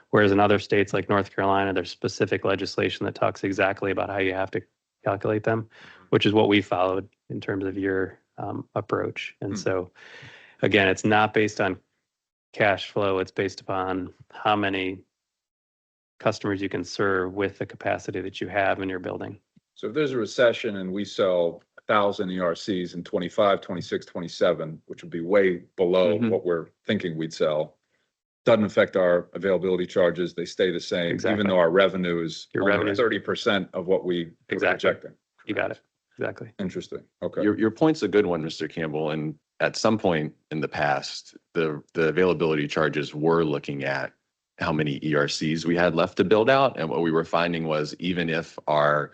Whereas in other states like North Carolina, there's specific legislation that talks exactly about how you have to calculate them, which is what we followed in terms of your approach. And so, again, it's not based on cash flow, it's based upon how many customers you can serve with the capacity that you have in your building. So if there's a recession and we sell 1,000 ERCs in 25, 26, 27, which would be way below what we're thinking we'd sell, doesn't affect our availability charges. They stay the same, even though our revenue is only 30% of what we are projecting. You got it. Exactly. Interesting. Okay. Your point's a good one, Mr. Campbell. And at some point in the past, the availability charges were looking at how many ERCs we had left to build out. And what we were finding was even if our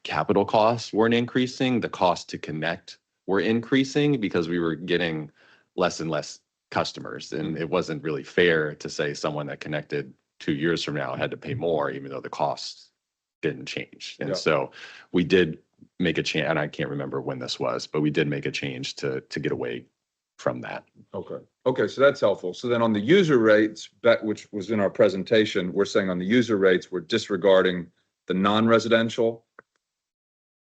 capital costs weren't increasing, the cost to connect were increasing because we were getting less and less customers. And it wasn't really fair to say someone that connected 2 years from now had to pay more, even though the costs didn't change. And so we did make a change, and I can't remember when this was, but we did make a change to get away from that. Okay. Okay. So that's helpful. So then on the user rates, which was in our presentation, we're saying on the user rates, we're disregarding the non-residential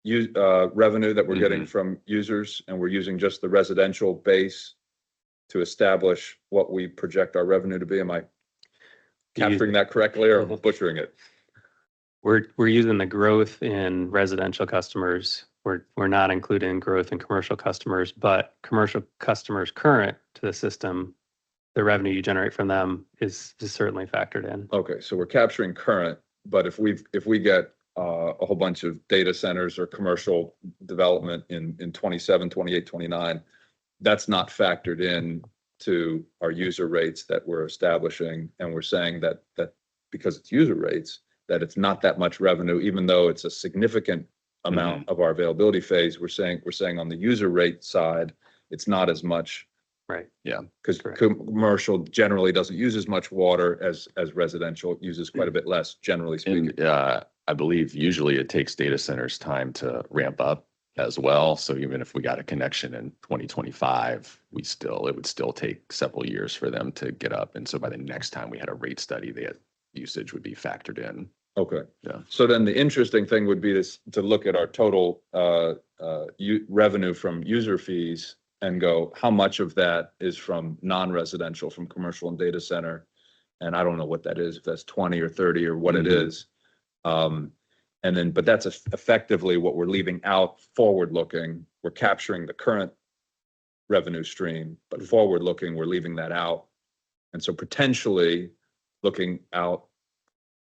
revenue that we're getting from users, and we're using just the residential base to establish what we project our revenue to be. Am I capturing that correctly or butchering it? we're using the growth in residential customers. We're not including growth in commercial customers, but commercial customers current to the system, the revenue you generate from them is certainly factored in. Okay, so we're capturing current, but if we get a whole bunch of data centers or commercial development in 27, 28, 29, that's not factored in to our user rates that we're establishing. And we're saying that because it's user rates, that it's not that much revenue, even though it's a significant amount of our availability phase. We're saying on the user rate side, it's not as much. Right. Yeah, because Correct. commercial generally doesn't use as much water as residential. It uses quite a bit less, generally speaking. And I believe usually it takes data centers time to ramp up as well. So even if we got a connection in 2025, it would still take several years for them to get up. And so by the next time we had a rate study, that usage would be factored in. Okay. Yeah. So then the interesting thing would be to look at our total revenue from user fees and go, how much of that is from non-residential, from commercial and data center? And I don't know what that is, if that's 20 or 30 or what it is. But that's effectively what we're leaving out forward-looking. We're capturing the current revenue stream, but forward-looking, we're leaving that out. And so potentially looking out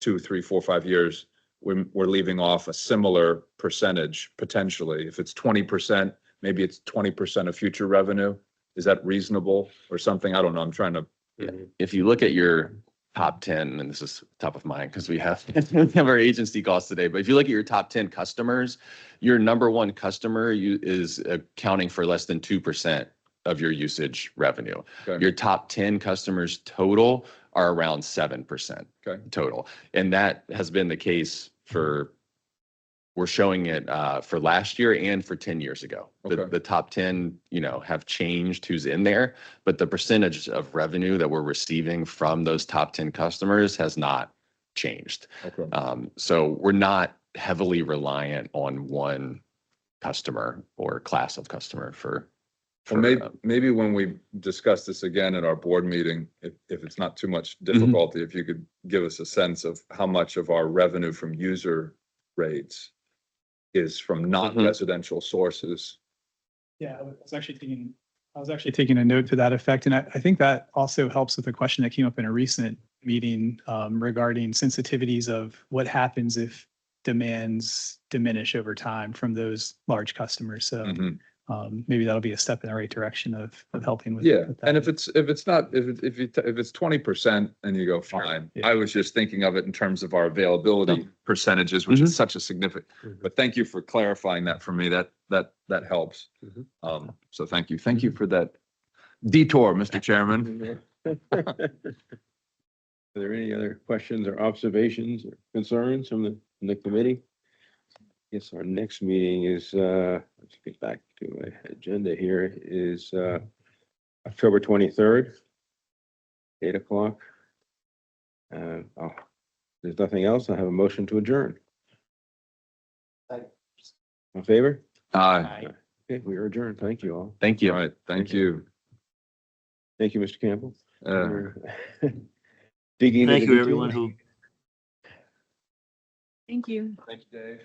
2, 3, 4, 5 years, we're leaving off a similar percentage, potentially. If it's 20%, maybe it's 20% of future revenue. Is that reasonable or something? I don't know. I'm trying to. If you look at your top 10, and this is top of mind because we have our agency calls today, but if you look at your top 10 customers, your number one customer is accounting for less than 2% of your usage revenue. Okay. Your top 10 customers total are around 7% total. And that has been the case we're showing it for last year and for 10 years ago. The top 10, have changed who's in there, but the percentage of revenue that we're receiving from those top 10 customers has not changed. Okay. So we're not heavily reliant on one customer or class of customer for maybe when we discuss this again at our board meeting, if it's not too much difficulty, if you could give us a sense of how much of our revenue from user rates is from non-residential sources. Yeah, I was actually taking a note to that effect. And I think that also helps with a question that came up in a recent meeting regarding sensitivities of what happens if demands diminish over time from those large customers. So maybe that'll be a step in the right direction of helping with. Yeah, with that. and if it's 20% and you go fine, Yeah. I was just thinking of it in terms of our availability percentages, which is such a significant. But thank you for clarifying that for me. That helps. So thank you for that detour, Mr. Chairman. Are there any other questions or observations or concerns from the committee? Yes, our next meeting is, let's get back to my agenda here, is October 23rd, 8 o'clock. There's nothing else. I have a motion to adjourn. In favor? Aye. Okay, we are adjourned. Thank you all. Thank you. All right, thank you. Thank you, Mr. Campbell. Digging into Thank the you, everyone details. who Thank you. Thank you, Dave.